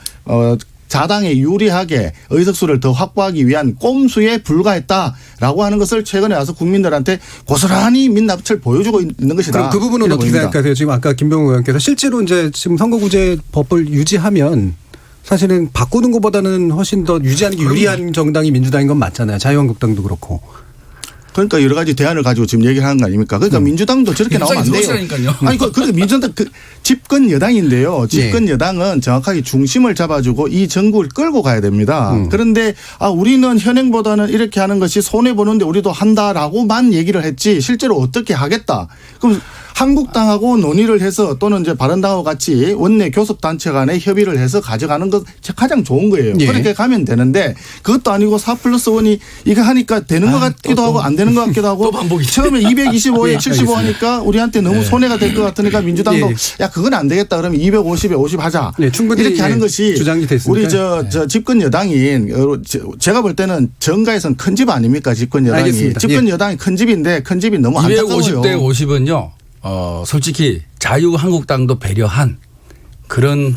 자당에 유리하게 의석수를 더 확보하기 위한 꼼수에 불과했다라고 하는 것을 최근에 와서 국민들한테 고스란히 민낯을 보여주고 있는 것이다. 그럼 그 부분은 어떻게 생각하세요? 지금 아까 김병우 의원께서 실제로 이제 지금 선거구제법을 유지하면 사실은 바꾸는 것보다는 훨씬 더 유지하는 게 유리한 정당이 민주당인 건 맞잖아요. 자유한국당도 그렇고. 그러니까 여러 가지 대안을 가지고 지금 얘기를 하는 거 아닙니까? 그러니까 민주당도 저렇게 나오면 안 돼요. 아니, 그러니까 민주당 집권 여당인데요. 집권 여당은 정확하게 중심을 잡아주고 이 정국을 끌고 가야 됩니다. 그런데 우리는 현행보다는 이렇게 하는 것이 손해보는데 우리도 한다라고만 얘기를 했지 실제로 어떻게 하겠다. 그럼 한국당하고 논의를 해서 또는 이제 바른당하고 같이 원내 교섭단체 간에 협의를 해서 가져가는 것 가장 좋은 거예요. 예. 그렇게 가면 되는데 그것도 아니고 4+1이 이거 하니까 되는 것 같기도 하고 안 되는 것 같기도 하고 처음에 225에 75 하니까 우리한테 너무 손해가 될 것 같으니까 민주당도 야 그건 안 되겠다 그러면 250에 50 하자. 충분히 이렇게 하는 것이 주장이 됐습니다. 우리 저 집권 여당인 제가 볼 때는 정가에서는 큰 집 아닙니까 집권 여당이. 알겠습니다. 집권 여당이 큰 집인데 큰 집이 너무 안타까워요. 250대 50은요. 솔직히 자유한국당도 배려한 그런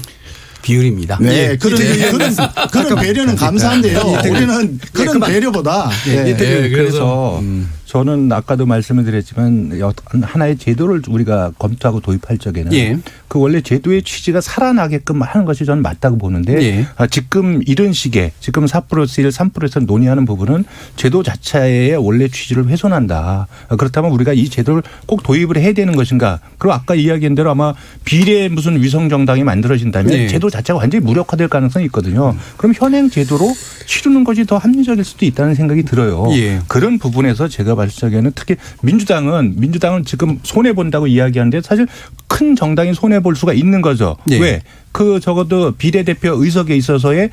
비율입니다. 네. 그런 배려는 감사한데요. 우리는 그런 배려보다. 그래서 저는 아까도 말씀을 드렸지만 하나의 제도를 우리가 검토하고 도입할 적에는 그 원래 제도의 취지가 살아나게끔 하는 것이 저는 맞다고 보는데 지금 이런 식의 지금 4+1, 3+에서 논의하는 부분은 제도 자체의 원래 취지를 훼손한다. 그렇다면 우리가 이 제도를 꼭 도입을 해야 되는 것인가. 그리고 아까 이야기한 대로 아마 비례 무슨 위성정당이 만들어진다면 제도 자체가 완전히 무력화될 가능성이 있거든요. 그럼 현행 제도로 치르는 것이 더 합리적일 수도 있다는 생각이 들어요. 그런 부분에서 제가 봤을 적에는 특히 민주당은 지금 손해본다고 이야기하는데 사실 큰 정당이 손해볼 수가 있는 거죠. 왜? 적어도 비례대표 의석에 있어서의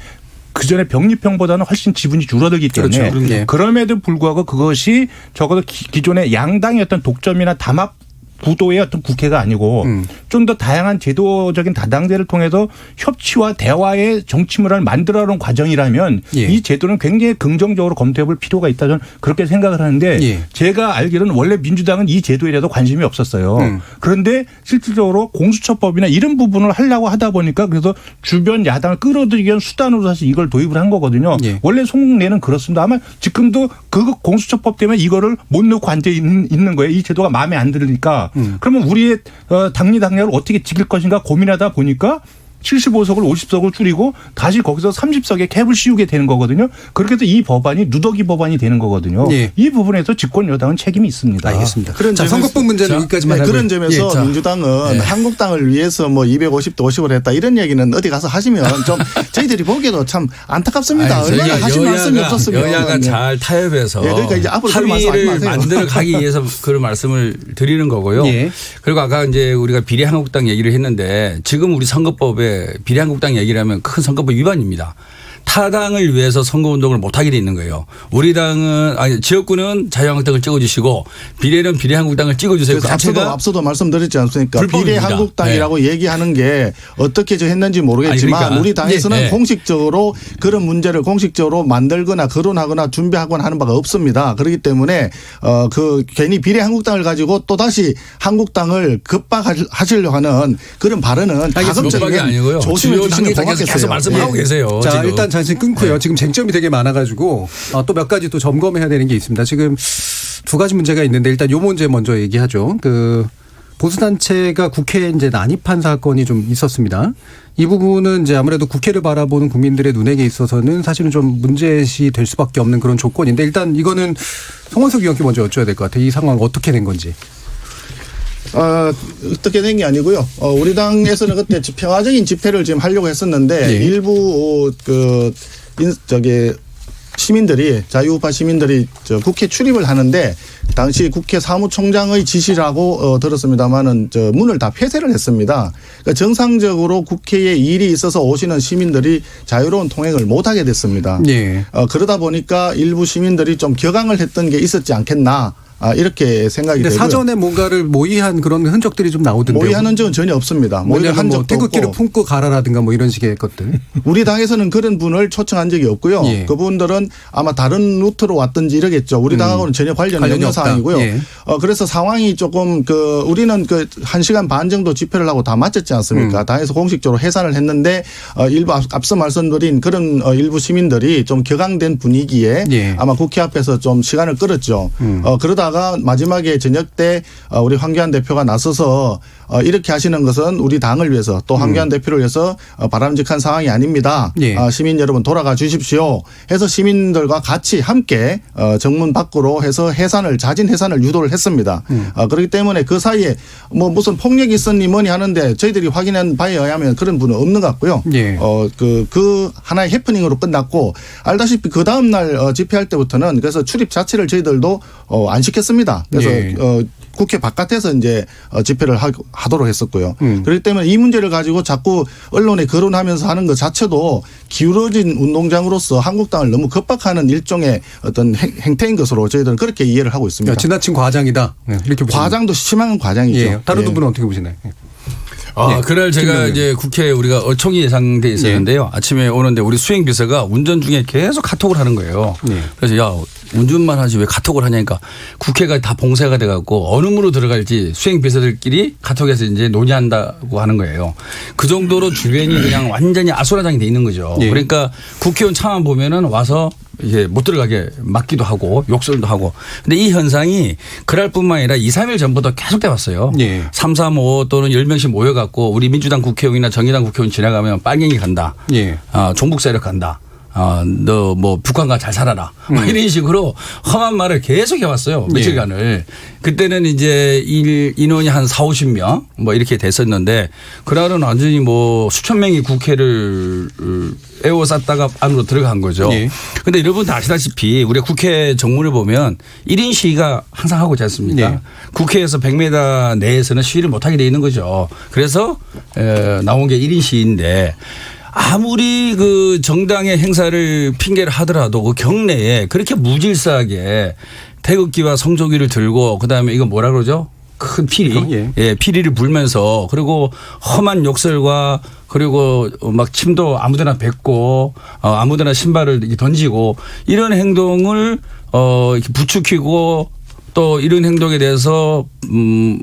그전에 병립형보다는 훨씬 지분이 줄어들기 때문에 그렇죠. 그럼에도 불구하고 그것이 적어도 기존의 양당의 어떤 독점이나 담합 구도의 어떤 국회가 아니고 좀 더 다양한 제도적인 다당제를 통해서 협치와 대화의 정치 문화를 만들어가는 과정이라면 이 제도는 굉장히 긍정적으로 검토해 볼 필요가 있다 저는 그렇게 생각을 하는데 제가 알기로는 원래 민주당은 이 제도에 대해서 관심이 없었어요. 그런데 실질적으로 공수처법이나 이런 부분을 하려고 하다 보니까 그래서 주변 야당을 끌어들이기 위한 수단으로 사실 이걸 도입을 한 거거든요. 원래 속내는 그렇습니다. 아마 지금도 그 공수처법 때문에 이거를 못 넣고 앉아 있는 거예요. 이 제도가 마음에 안 들으니까. 그러면 우리의 당리당략을 어떻게 지킬 것인가 고민하다 보니까 75석을 50석을 줄이고 다시 거기서 30석에 캡을 씌우게 되는 거거든요. 그렇게 해서 이 법안이 누더기 법안이 되는 거거든요. 예. 이 부분에서 집권 여당은 책임이 있습니다. 알겠습니다. 그런 자, 점에서- 선거법 문제는 여기까지만 하고요. 그런 점에서 예. 민주당은 한국당을 위해서 뭐 250대 50을 했다 이런 얘기는 어디 가서 하시면 좀 저희들이 보기에도 참 안타깝습니다. 아니, 얼마나 저희가 하실 말씀이 없었으면. 여야가 잘 타협해서 예, 그러니까 이제 앞으로 그런 말씀 하지 합의를 마세요. 만들어 가기 위해서 그런 말씀을 드리는 거고요. 예. 그리고 아까 이제 우리가 비례한국당 얘기를 했는데 지금 우리 선거법에 비례한국당 얘기를 하면 큰 선거법 위반입니다. 타당을 위해서 선거운동을 못하게 돼 있는 거예요. 우리 당은 아니 지역구는 자유한국당을 찍어주시고 비례는 비례한국당을 찍어주세요. 그 그래서 자체가 앞서도 말씀드렸지 않습니까? 불법입니다. 비례한국당이라고 얘기하는 게 어떻게 저 했는지 모르겠지만 아니, 그러니까. 우리 당에서는 네. 공식적으로 그런 문제를 공식적으로 만들거나 거론하거나 준비하거나 하는 바가 없습니다. 그렇기 때문에 그 괜히 비례한국당을 가지고 또 다시 한국당을 급박하시려고 하는 그런 발언은 급박이 가급적이면 아니고요. 조심해 주요 주시면 당에서 고맙겠어요. 계속 말씀하고 예. 계세요. 자, 지금. 일단 잠시 끊고요. 지금 쟁점이 되게 많아가지고 또 몇 가지 또 점검해야 되는 게 있습니다. 지금 두 가지 문제가 있는데 일단 요 문제 먼저 얘기하죠. 그 보수단체가 국회에 이제 난입한 사건이 좀 있었습니다. 이 부분은 이제 아무래도 국회를 바라보는 국민들의 눈에게 있어서는 사실은 좀 문제시 될 수밖에 없는 그런 조건인데 일단 이거는 송원석 의원께 먼저 여쭤야 될 것 같아요. 이 상황 어떻게 된 건지. 어떻게 된 게 아니고요. 우리 당에서는 그때 평화적인 집회를 지금 하려고 했었는데 예. 일부 시민들이 자유우파 시민들이 국회 출입을 하는데 당시 국회 사무총장의 지시라고 들었습니다마는 문을 다 폐쇄를 했습니다. 그러니까 정상적으로 국회에 일이 있어서 오시는 시민들이 자유로운 통행을 못하게 됐습니다. 예. 그러다 보니까 일부 시민들이 좀 격앙을 했던 게 있었지 않겠나. 이렇게 생각이 근데 되고요. 사전에 뭔가를 모의한 그런 흔적들이 좀 나오던데요. 모의한 흔적은 전혀 없습니다. 모의를 뭐냐면 한 뭐 적도 태극기를 없고. 품고 가라라든가 뭐 이런 식의 것들. 우리 당에서는 그런 분을 초청한 적이 없고요. 예. 그분들은 아마 다른 루트로 왔든지 이러겠죠. 우리 당하고는 전혀 관련이 관련이 없는 없다. 사항이고요. 예. 그래서 상황이 조금 우리는 1시간 반 정도 집회를 하고 다 마쳤지 않습니까? 당에서 공식적으로 해산을 했는데 일부 앞서 말씀드린 그런 일부 시민들이 좀 격앙된 분위기에 예. 아마 국회 앞에서 좀 시간을 끌었죠. 그러다가 마지막에 저녁 때 우리 황교안 대표가 나서서 이렇게 하시는 것은 우리 당을 위해서 또 황교안 대표를 위해서 바람직한 상황이 아닙니다. 예. 시민 여러분 돌아가 주십시오. 해서 시민들과 같이 함께 정문 밖으로 해서 자진 해산을 유도를 했습니다. 그렇기 때문에 그 사이에 뭐 무슨 폭력이 있었니 뭐니 하는데 저희들이 확인한 바에 의하면 그런 분은 없는 것 같고요. 예. 그 하나의 해프닝으로 끝났고 알다시피 그 다음 날 집회할 때부터는 그래서 출입 자체를 저희들도 안 시켰습니다. 그래서 예. 국회 바깥에서 이제 집회를 하도록 했었고요. 그렇기 때문에 이 문제를 가지고 자꾸 언론에 거론하면서 하는 것 자체도 기울어진 운동장으로서 한국당을 너무 겁박하는 일종의 어떤 행태인 것으로 저희들은 그렇게 이해를 하고 있습니다. 지나친 과장이다. 이렇게 보시면. 과장도 심한 과장이죠. 예. 다른 예. 분은 어떻게 보시나요? 그날 제가 김명현. 이제 국회에 우리가 어총이 예상돼 있었는데요. 아침에 오는데 우리 수행비서가 운전 중에 계속 카톡을 하는 거예요. 예. 그래서 야 운전만 하지 왜 카톡을 하냐니까 국회가 다 봉쇄가 돼갖고 어느 문으로 들어갈지 수행비서들끼리 카톡에서 이제 논의한다고 하는 거예요. 그 정도로 주변이 그냥 완전히 아수라장이 돼 있는 거죠. 예. 그러니까 국회의원 차만 보면은 와서 이게 못 들어가게 막기도 하고 욕설도 하고. 근데 이 현상이 그날 뿐만 아니라 2, 3일 전부터 계속돼 왔어요. 예. 3, 4, 5 또는 10명씩 모여갖고 우리 민주당 국회의원이나 정의당 국회의원 지나가면 빨갱이 간다. 예. 종북 세력 간다. 너 뭐 북한과 잘 살아라. 뭐 이런 식으로 험한 말을 계속 해왔어요. 며칠간을. 그때는 이제 인원이 한 4, 50명 뭐 이렇게 됐었는데 그날은 완전히 뭐 수천 명이 국회를 에워쌌다가 안으로 들어간 거죠. 그런데 여러분 다 아시다시피 우리가 국회 정문을 보면 1인 시위가 항상 하고 있지 않습니까? 네. 국회에서 100m 내에서는 시위를 못하게 돼 있는 거죠. 그래서 나온 게 1인 시위인데 아무리 그 정당의 행사를 핑계를 하더라도 그 경내에 그렇게 무질서하게 태극기와 성조기를 들고 그다음에 이거 뭐라 그러죠? 큰 피리. 예, 피리를 불면서 그리고 험한 욕설과 그리고 막 침도 아무데나 뱉고 아무데나 신발을 이렇게 던지고 이런 행동을 이렇게 부추기고 또 이런 행동에 대해서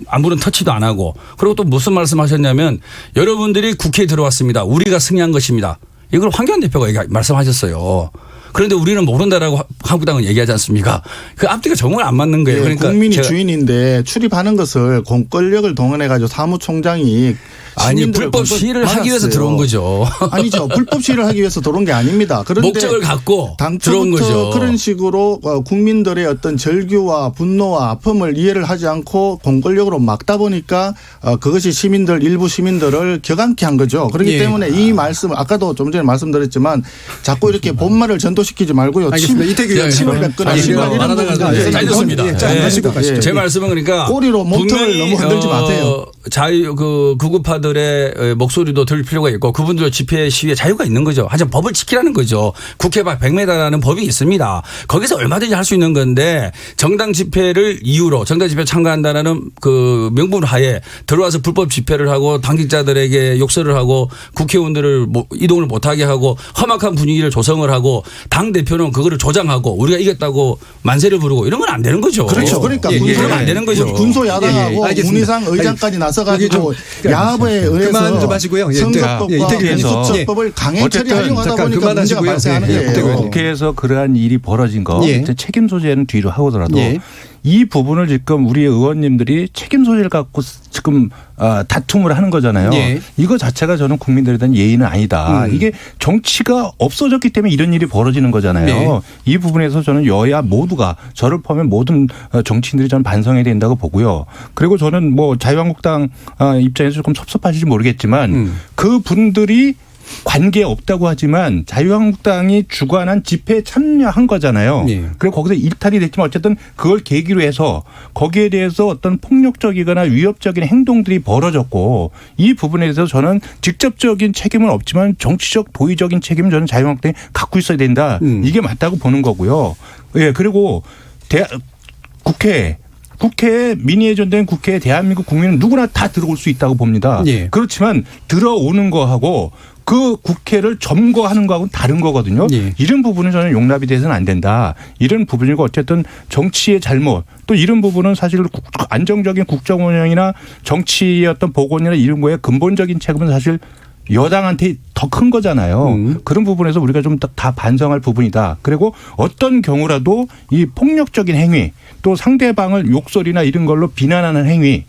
아무런 터치도 안 하고 그리고 또 무슨 말씀하셨냐면 여러분들이 국회에 들어왔습니다. 우리가 승리한 것입니다. 이걸 황교안 대표가 말씀하셨어요. 그런데 우리는 모른다라고 한국당은 얘기하지 않습니까? 그 앞뒤가 정말 안 맞는 거예요. 네, 그러니까 국민이 주인인데 출입하는 것을 공권력을 동원해 가지고 사무총장이 아니 불법 시위를 하기 위해서 들어온 거죠. 아니죠. 불법 시위를 하기 위해서 들어온 게 아닙니다. 그런데 목적을 갖고 들어온 거죠. 당초부터 그런 식으로 국민들의 어떤 절규와 분노와 아픔을 이해를 하지 않고 공권력으로 막다 보니까 그것이 일부 시민들을 격앙케 한 거죠. 그렇기 때문에 이 말씀을 아까도 좀 전에 말씀드렸지만 자꾸 이렇게 본말을 전도시키지 말고요. 알겠습니다. 이태규 의원 침을 뱉거나 이런 부분들 잘 됐습니다. 제 말씀은 그러니까 꼬리로 몸통을 너무 흔들지 마세요. 구급파들의 목소리도 들을 필요가 있고 그분들 집회 시위에 자유가 있는 거죠. 하지만 법을 지키라는 거죠. 국회 밖 100m라는 법이 있습니다. 거기서 얼마든지 할 수 있는 건데 정당 집회를 이유로 정당 집회 참가한다는 그 명분 하에 들어와서 불법 집회를 하고 당직자들에게 욕설을 하고 국회의원들을 이동을 못하게 하고 험악한 분위기를 조성을 하고 당 대표는 그거를 조장하고 우리가 이겼다고 만세를 부르고 이런 건 안 되는 거죠. 그렇죠. 그러니까 그러면 안 되는 거죠. 군소 야당하고 문희상 의장까지 나서가지고 야합에 의해서 그만 좀 하시고요. 선거법과 공수처법을 강행 처리하려고 하다 보니까 문제가 발생하는 거예요. 국회에서 그러한 일이 벌어진 거 책임 소재는 뒤로 하고더라도 이 부분을 지금 우리 의원님들이 책임 소재를 갖고 지금 다툼을 하는 거잖아요. 이거 자체가 저는 국민들에 대한 예의는 아니다. 이게 정치가 없어졌기 때문에 이런 일이 벌어지는 거잖아요. 이 부분에서 저는 여야 모두가 저를 포함한 모든 정치인들이 저는 반성해야 된다고 보고요. 그리고 저는 뭐 자유한국당 입장에서 조금 섭섭하실지 모르겠지만 그 분들이 관계 없다고 하지만 자유한국당이 주관한 집회에 참여한 거잖아요. 그리고 거기서 일탈이 됐지만 어쨌든 그걸 계기로 해서 거기에 대해서 어떤 폭력적이거나 위협적인 행동들이 벌어졌고 이 부분에 대해서 저는 직접적인 책임은 없지만 정치적 도의적인 책임은 저는 자유한국당이 갖고 있어야 된다. 이게 맞다고 보는 거고요. 그리고 국회에 민의회전된 국회에 대한민국 국민은 누구나 다 들어올 수 있다고 봅니다. 그렇지만 들어오는 거하고 그 국회를 점거하는 거하고는 다른 거거든요. 이런 부분은 저는 용납이 돼서는 안 된다. 이런 부분이고 어쨌든 정치의 잘못 또 이런 부분은 사실 안정적인 국정 운영이나 정치의 어떤 복원이나 이런 거에 근본적인 책임은 사실 여당한테 더 큰 거잖아요. 그런 부분에서 우리가 좀 다 반성할 부분이다. 그리고 어떤 경우라도 이 폭력적인 행위 또 상대방을 욕설이나 이런 걸로 비난하는 행위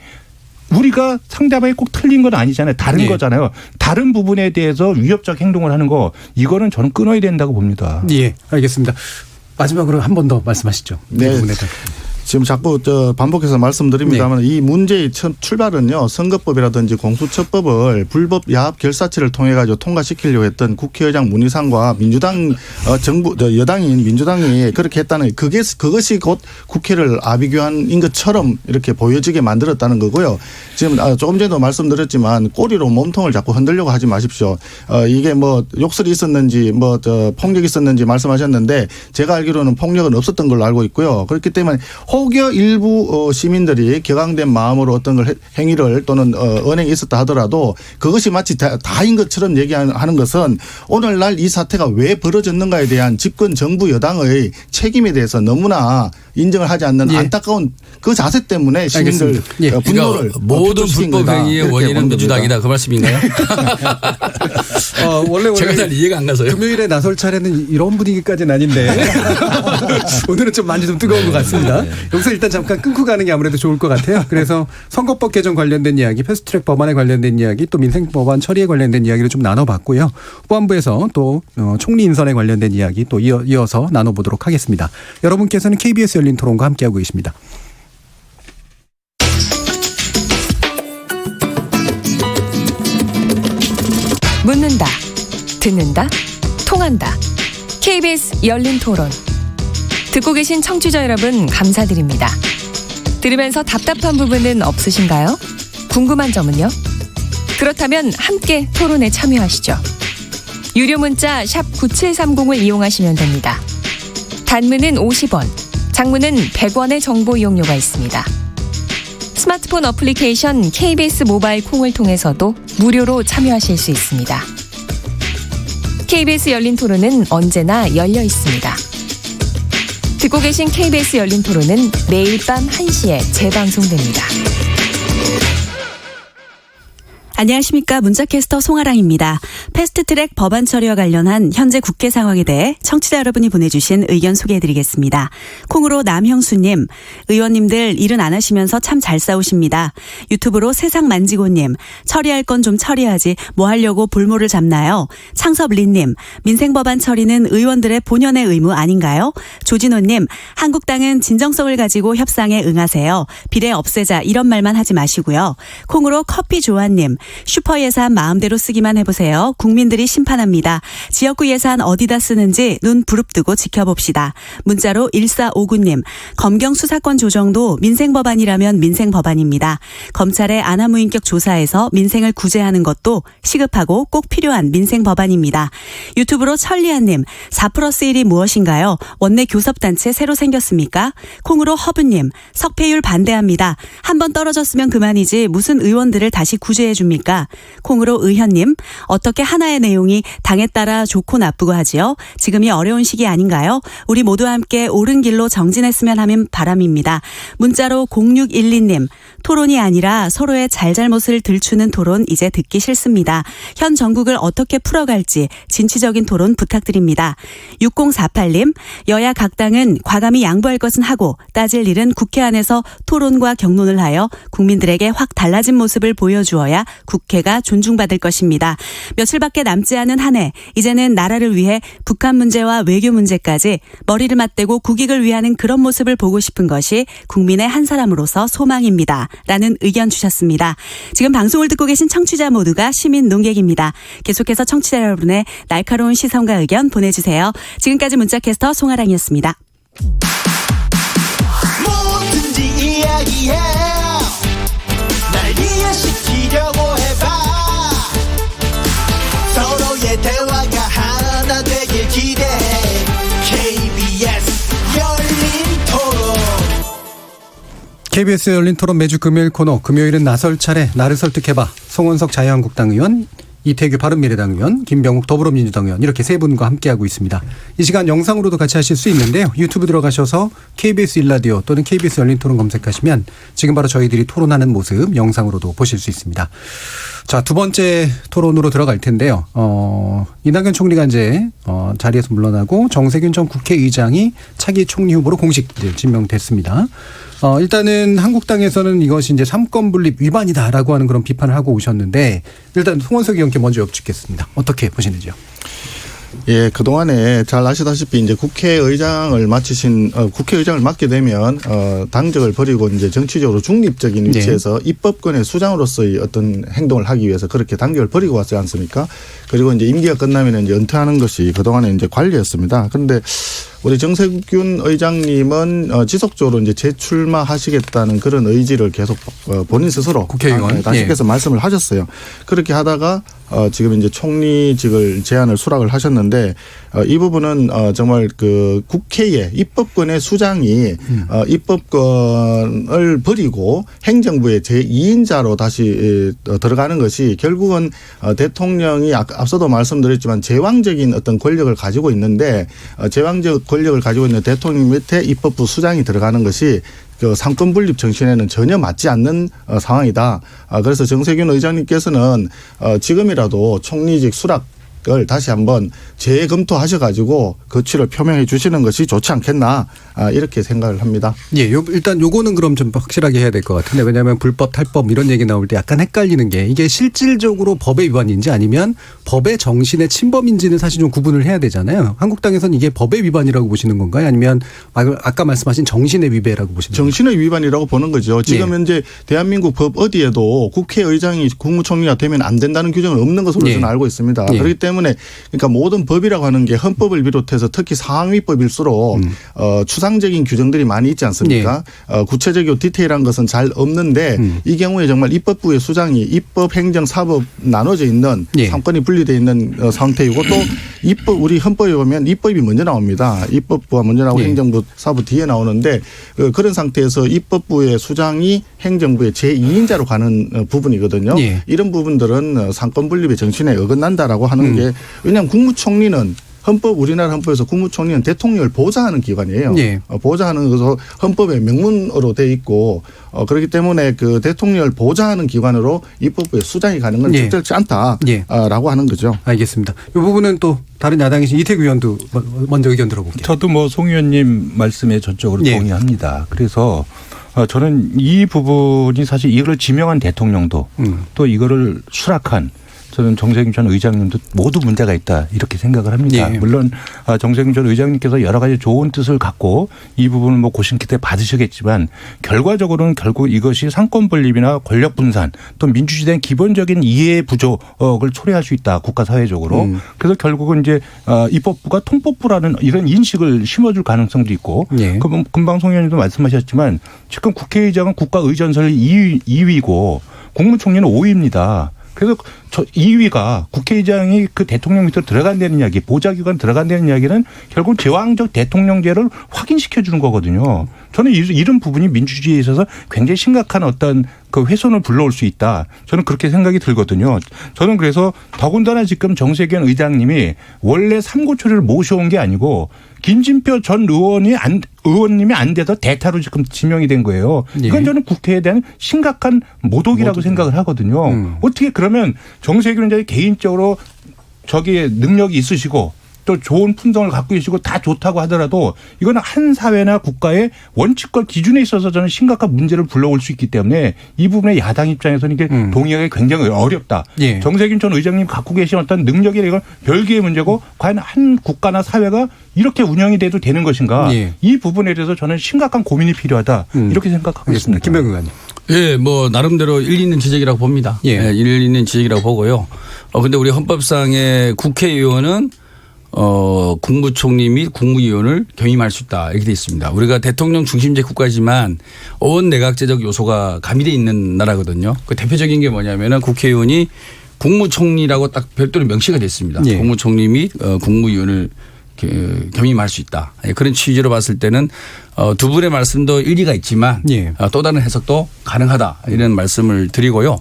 우리가 상대방이 꼭 틀린 건 아니잖아요. 다른 거잖아요. 다른 부분에 대해서 위협적 행동을 하는 거 이거는 저는 끊어야 된다고 봅니다. 알겠습니다. 마지막으로 한 번 더 말씀하시죠. 네. 지금 자꾸 반복해서 말씀드립니다만 이 문제의 출발은요. 선거법이라든지 공수처법을 불법 야합 결사체를 통해 가지고 통과시키려고 했던 국회의장 문희상과 민주당 정부 여당인 민주당이 그렇게 했다는 그것이 곧 국회를 아비규환인 것처럼 이렇게 보여지게 만들었다는 거고요. 지금 조금 전에도 말씀드렸지만 꼬리로 몸통을 자꾸 흔들려고 하지 마십시오. 이게 뭐 욕설이 있었는지 폭력이 있었는지 말씀하셨는데 제가 알기로는 폭력은 없었던 걸로 알고 있고요. 그렇기 때문에 혹여 일부 시민들이 격앙된 마음으로 어떤 걸 행위를 또는 언행이 있었다 하더라도 그것이 마치 다인 것처럼 얘기하는 것은 오늘날 이 사태가 왜 벌어졌는가에 대한 집권 정부 여당의 책임에 대해서 너무나 인정을 하지 않는 안타까운 그 자세 때문에 시민들 분노를 그러니까 모든 불법 행위의 원인은 민주당이다 그 말씀인가요? 원래 제가 잘 이해가 안 가서요. 금요일에 나설 차례는 이런 분위기까지는 아닌데 오늘은 좀 많이 좀 뜨거운 것 같습니다. 여기서 일단 잠깐 끊고 가는 게 아무래도 좋을 것 같아요. 그래서 선거법 개정 관련된 이야기, 패스트트랙 법안에 관련된 이야기, 또 민생법안 처리에 관련된 이야기를 좀 나눠봤고요. 후반부에서 또 총리 인선에 관련된 이야기 또 이어서 나눠보도록 하겠습니다. 여러분께서는 KBS 열린 토론과 함께하고 계십니다. 묻는다, 듣는다, 통한다. KBS 열린 토론. 듣고 계신 청취자 여러분 감사드립니다. 들으면서 답답한 부분은 없으신가요? 궁금한 점은요? 그렇다면 함께 토론에 참여하시죠. 유료 문자 샵 9730을 이용하시면 됩니다. 단문은 50원, 장문은 100원의 정보 이용료가 있습니다. 스마트폰 어플리케이션 KBS 모바일 콩을 통해서도 무료로 참여하실 수 있습니다. KBS 열린 토론은 언제나 열려 있습니다. 듣고 계신 KBS 열린 토론은 매일 밤 1시에 재방송됩니다. 안녕하십니까. 문자캐스터 송아랑입니다. 패스트트랙 법안 처리와 관련한 현재 국회 상황에 대해 청취자 여러분이 보내주신 의견 소개해드리겠습니다. 콩으로 남형수님, 의원님들 일은 안 하시면서 참 잘 싸우십니다. 유튜브로 세상만지고님, 처리할 건 좀 처리하지 뭐 하려고 볼모를 잡나요? 창섭린님, 민생법안 처리는 의원들의 본연의 의무 아닌가요? 조진호님, 한국당은 진정성을 가지고 협상에 응하세요. 비례 없애자 이런 말만 하지 마시고요. 콩으로 커피조아님, 슈퍼 예산 마음대로 쓰기만 해보세요. 국민들이 심판합니다. 지역구 예산 어디다 쓰는지 눈 부릅뜨고 지켜봅시다. 문자로 1459님, 검경 수사권 조정도 민생법안이라면 민생법안입니다. 검찰의 아나무인격 조사에서 민생을 구제하는 것도 시급하고 꼭 필요한 민생법안입니다. 유튜브로 천리안님, 4+1이 무엇인가요? 원내 교섭단체 새로 생겼습니까? 콩으로 허브님, 석패율 반대합니다. 한번 떨어졌으면 그만이지 무슨 의원들을 다시 구제해 줍니까? 콩으로 의현님, 어떻게 하나의 내용이 당에 따라 좋고 나쁘고 하지요? 지금이 어려운 시기 아닌가요? 우리 모두 함께 옳은 길로 정진했으면 하는 바람입니다. 문자로 0612님, 토론이 아니라 서로의 잘잘못을 들추는 토론 이제 듣기 싫습니다. 현 정국을 어떻게 풀어갈지 진취적인 토론 부탁드립니다. 6048님, 여야 각 당은 과감히 양보할 것은 하고 따질 일은 국회 안에서 토론과 격론을 하여 국민들에게 확 달라진 모습을 보여주어야 국회가 존중받을 것입니다. 며칠밖에 남지 않은 한 해, 이제는 나라를 위해 북한 문제와 외교 문제까지 머리를 맞대고 국익을 위하는 그런 모습을 보고 싶은 것이 국민의 한 사람으로서 소망입니다. 라는 의견 주셨습니다. 지금 방송을 듣고 계신 청취자 모두가 시민 논객입니다. 계속해서 청취자 여러분의 날카로운 시선과 의견 보내주세요. 지금까지 문자캐스터 송아랑이었습니다. 뭐든지 이야기해 날 이해시키려고 해봐 서로의 대화가 하나 되길 기대해 KBS 열린토론 KBS 열린 토론 매주 금요일 코너 금요일은 나설 차례 나를 설득해봐. 송원석 자유한국당 의원, 이태규 바른미래당 의원, 김병욱 더불어민주당 의원 이렇게 세 분과 함께하고 있습니다. 이 시간 영상으로도 같이 하실 수 있는데요. 유튜브 들어가셔서 KBS 일라디오 또는 KBS 열린 토론 검색하시면 지금 바로 저희들이 토론하는 모습 영상으로도 보실 수 있습니다. 자, 두 번째 토론으로 들어갈 텐데요. 이낙연 총리가 이제 자리에서 물러나고 정세균 전 국회의장이 차기 총리 후보로 공식 지명됐습니다. 일단은 한국당에서는 이것이 이제 삼권 분립 위반이다라고 하는 그런 비판을 하고 오셨는데 일단 송원석 의원께 먼저 여쭙겠습니다. 어떻게 보시는지요? 예, 그동안에 잘 아시다시피 이제 국회의장을 맡게 되면 당적을 버리고 이제 정치적으로 중립적인 위치에서 입법권의 수장으로서의 어떤 행동을 하기 위해서 그렇게 당적을 버리고 왔지 않습니까? 그리고 이제 임기가 끝나면 이제 은퇴하는 것이 그동안에 이제 관리였습니다. 그런데 우리 정세균 의장님은 지속적으로 이제 재출마하시겠다는 그런 의지를 계속 본인 스스로 국회의원 다시께서 말씀을 하셨어요. 그렇게 하다가 지금 이제 총리직을 제안을 수락을 하셨는데 이 부분은 정말 그 국회의 입법권의 수장이 입법권을 버리고 행정부의 제2인자로 다시 들어가는 것이 결국은 대통령이 앞서도 말씀드렸지만 제왕적인 어떤 권력을 가지고 있는데 제왕적 권력을 가지고 있는 대통령 밑에 입법부 수장이 들어가는 것이 그 상권 분립 정신에는 전혀 맞지 않는 상황이다. 그래서 정세균 의장님께서는 지금이라도 총리직 수락을 다시 한번 재검토하셔가지고 거취를 표명해 주시는 것이 좋지 않겠나 이렇게 생각을 합니다. 예, 일단 요거는 그럼 좀 확실하게 해야 될 것 같은데 왜냐하면 불법, 탈법 이런 얘기 나올 때 약간 헷갈리는 게 이게 실질적으로 법의 위반인지 아니면 법의 정신의 침범인지는 사실 좀 구분을 해야 되잖아요. 한국당에서는 이게 법의 위반이라고 보시는 건가요? 아니면 아까 말씀하신 정신의 위배라고 보시는 건가요? 정신의 위반이라고 보는 거죠. 지금 현재 대한민국 법 어디에도 국회의장이 국무총리가 되면 안 된다는 규정은 없는 것으로 저는 알고 있습니다. 그렇기 때문에 그러니까 모든 법이라고 하는 게 헌법을 비롯해서 특히 상위법일수록 추상적인 규정들이 많이 있지 않습니까? 구체적이고 디테일한 것은 잘 없는데 이 경우에 정말 입법부의 수장이 입법, 행정, 사법 나눠져 있는 상권이 분리되어 있는 상태이고 또 우리 헌법에 보면 입법이 먼저 나옵니다. 입법부가 먼저 나오고 행정부, 사법 뒤에 나오는데 그런 상태에서 입법부의 수장이 행정부의 제2인자로 가는 부분이거든요. 이런 부분들은 상권 분립의 정신에 어긋난다라고 하는 게 왜냐하면 국무총리는 헌법 우리나라 헌법에서 국무총리는 대통령을 보좌하는 기관이에요. 예. 보좌하는 것으로 헌법에 명문으로 돼 있고 그렇기 때문에 그 대통령을 보좌하는 기관으로 입법부의 수장이 가는 건 예. 적절치 않다라고 하는 거죠. 알겠습니다. 이 부분은 또 다른 야당이신 이태규 의원도 먼저 의견 들어볼게요. 저도 뭐 송 의원님 말씀에 전적으로 예. 동의합니다. 그래서 저는 이 부분이 사실 이걸 지명한 대통령도 또 이거를 수락한 저는 정세균 전 의장님도 모두 문제가 있다 이렇게 생각을 합니다. 예. 물론 정세균 전 의장님께서 여러 가지 좋은 뜻을 갖고 이 부분을 뭐 고심 끝에 받으시겠지만 결과적으로는 결국 이것이 상권 분립이나 권력 분산 또 민주주의에 대한 기본적인 이해 부족을 초래할 수 있다 국가 사회적으로. 그래서 결국은 이제 입법부가 통법부라는 이런 인식을 심어줄 가능성도 있고. 예. 금방 송 의원님도 말씀하셨지만 지금 국회의장은 국가 의전설 2위고 국무총리는 5위입니다. 그래서 저 2위가 국회의장이 그 대통령 밑으로 들어간다는 이야기, 보좌기관 들어간다는 이야기는 결국 제왕적 대통령제를 확인시켜 주는 거거든요. 저는 이런 부분이 민주주의에 있어서 굉장히 심각한 어떤 그 훼손을 불러올 수 있다. 저는 그렇게 생각이 들거든요. 저는 그래서 더군다나 지금 정세균 의장님이 원래 삼고초리를 모셔온 게 아니고 김진표 전 의원님이 안 돼서 대타로 지금 지명이 된 거예요. 이건 저는 국회에 대한 심각한 모독이라고 생각을 하거든요. 어떻게 그러면 정세균 의장이 개인적으로 저기에 능력이 있으시고 또 좋은 품성을 갖고 계시고 다 좋다고 하더라도 이거는 한 사회나 국가의 원칙과 기준에 있어서 저는 심각한 문제를 불러올 수 있기 때문에 이 부분에 야당 입장에서는 이게 동의하기 굉장히 어렵다. 예. 정세균 전 의장님 갖고 계신 어떤 능력이나 이건 별개의 문제고 과연 한 국가나 사회가 이렇게 운영이 돼도 되는 것인가. 예. 이 부분에 대해서 저는 심각한 고민이 필요하다. 이렇게 생각하고 있습니다. 김병규 의원님. 예, 뭐 나름대로 일리 있는 지적이라고 봅니다. 예. 예, 일리 있는 지적이라고 보고요. 근데 우리 헌법상의 국회의원은 국무총리 및 국무위원을 겸임할 수 있다 이렇게 돼 있습니다. 우리가 대통령 중심제 국가지만 온 내각제적 요소가 가미되어 있는 나라거든요. 그 대표적인 게 뭐냐면은 국회의원이 국무총리라고 딱 별도로 명시가 됐습니다. 예. 국무총리 및 국무위원을 겸임할 수 있다. 그런 취지로 봤을 때는 두 분의 말씀도 일리가 있지만 예. 또 다른 해석도 가능하다 이런 말씀을 드리고요.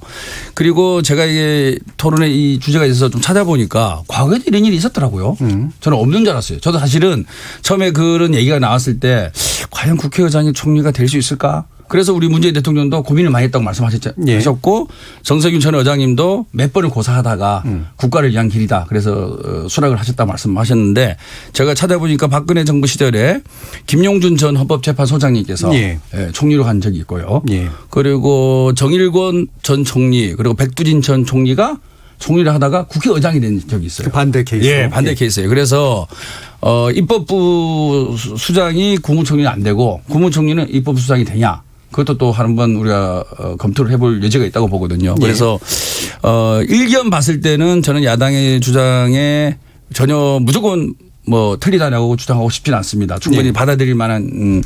그리고 제가 이게 토론의 이 주제가 있어서 좀 찾아보니까 과거에도 이런 일이 있었더라고요. 저는 없는 줄 알았어요. 저도 사실은 처음에 그런 얘기가 나왔을 때 과연 국회의장이 총리가 될 수 있을까? 그래서 우리 문재인 대통령도 고민을 많이 했다고 말씀하셨고 정세균 전 의장님도 몇 번을 고사하다가 국가를 위한 길이다. 그래서 수락을 하셨다고 말씀하셨는데 제가 찾아보니까 박근혜 정부 시절에 김용준 전 헌법재판소장님께서 예. 총리로 간 적이 있고요. 예. 그리고 정일권 전 총리 그리고 백두진 전 총리가 총리를 하다가 국회의장이 된 적이 있어요. 그 반대 케이스. 예, 반대 케이스예요. 그래서 입법부 수장이 국무총리는 안 되고 국무총리는 입법부 수장이 되냐. 그것도 또 한번 우리가 검토를 해볼 여지가 있다고 보거든요. 그래서 일견 봤을 때는 저는 야당의 주장에 전혀 무조건 뭐 틀리다라고 주장하고 싶지는 않습니다. 충분히 받아들일 만한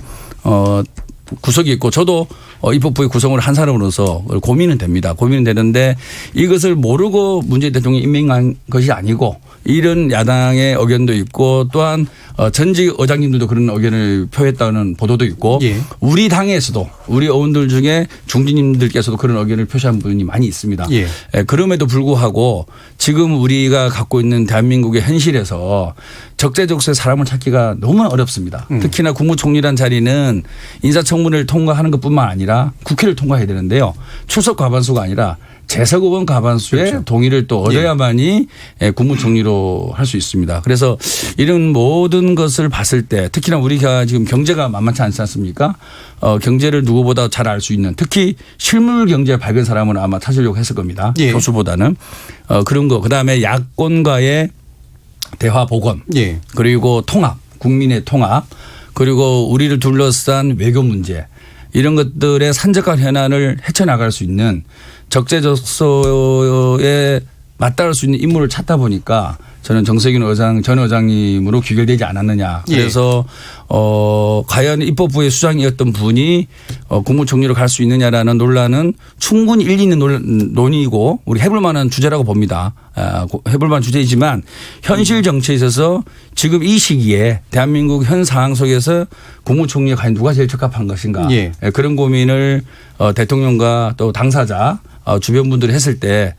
구석이 있고 저도 입법부의 구성을 한 사람으로서 고민은 됩니다. 고민은 되는데 이것을 모르고 문재인 대통령이 임명한 것이 아니고 이런 야당의 의견도 있고 또한 전직 의장님들도 그런 의견을 표했다는 보도도 있고 예. 우리 당에서도 우리 의원들 중에 중진님들께서도 그런 의견을 표시한 분이 많이 있습니다. 예. 그럼에도 불구하고 지금 우리가 갖고 있는 대한민국의 현실에서 적재적소에 사람을 찾기가 너무 어렵습니다. 특히나 국무총리란 자리는 인사청문회를 통과하는 것뿐만 아니라 국회를 통과해야 되는데요. 출석 과반수가 아니라 재석 의원 과반수의 그렇죠. 동의를 또 얻어야만이 국무총리로 할 수 있습니다. 그래서 이런 모든 것을 봤을 때 특히나 우리가 지금 경제가 만만치 않지 않습니까? 경제를 누구보다 잘 알 수 있는 특히 실물 경제 밝은 사람은 아마 찾으려고 했을 겁니다. 예. 교수보다는. 그런 거. 그다음에 야권과의 대화 복원. 예. 그리고 통합. 국민의 통합. 그리고 우리를 둘러싼 외교 문제. 이런 것들의 산적한 현안을 헤쳐나갈 수 있는 적재적소에 맞닿을 수 있는 인물을 찾다 보니까 저는 정세균 전 의장님으로 귀결되지 않았느냐. 그래서 과연 입법부의 수장이었던 분이 국무총리로 갈 수 있느냐라는 논란은 충분히 일리 있는 논의이고 우리 해볼 만한 주제라고 봅니다. 해볼 만한 주제이지만 현실 정치에 있어서 지금 이 시기에 대한민국 현 상황 속에서 국무총리에 과연 누가 제일 적합한 것인가. 예. 그런 고민을 대통령과 또 당사자 주변 분들이 했을 때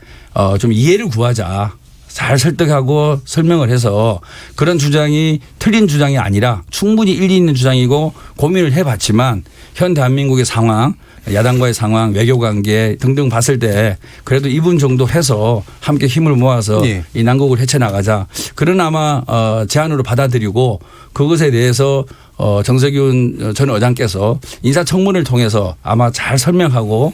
좀 이해를 구하자. 잘 설득하고 설명을 해서 그런 주장이 틀린 주장이 아니라 충분히 일리 있는 주장이고 고민을 해봤지만 현 대한민국의 상황, 야당과의 상황, 외교관계 등등 봤을 때 그래도 이분 정도 해서 함께 힘을 모아서 예. 이 난국을 헤쳐나가자. 그런 아마 제안으로 받아들이고 그것에 대해서 정세균 전 의장께서 인사청문회를 통해서 아마 잘 설명하고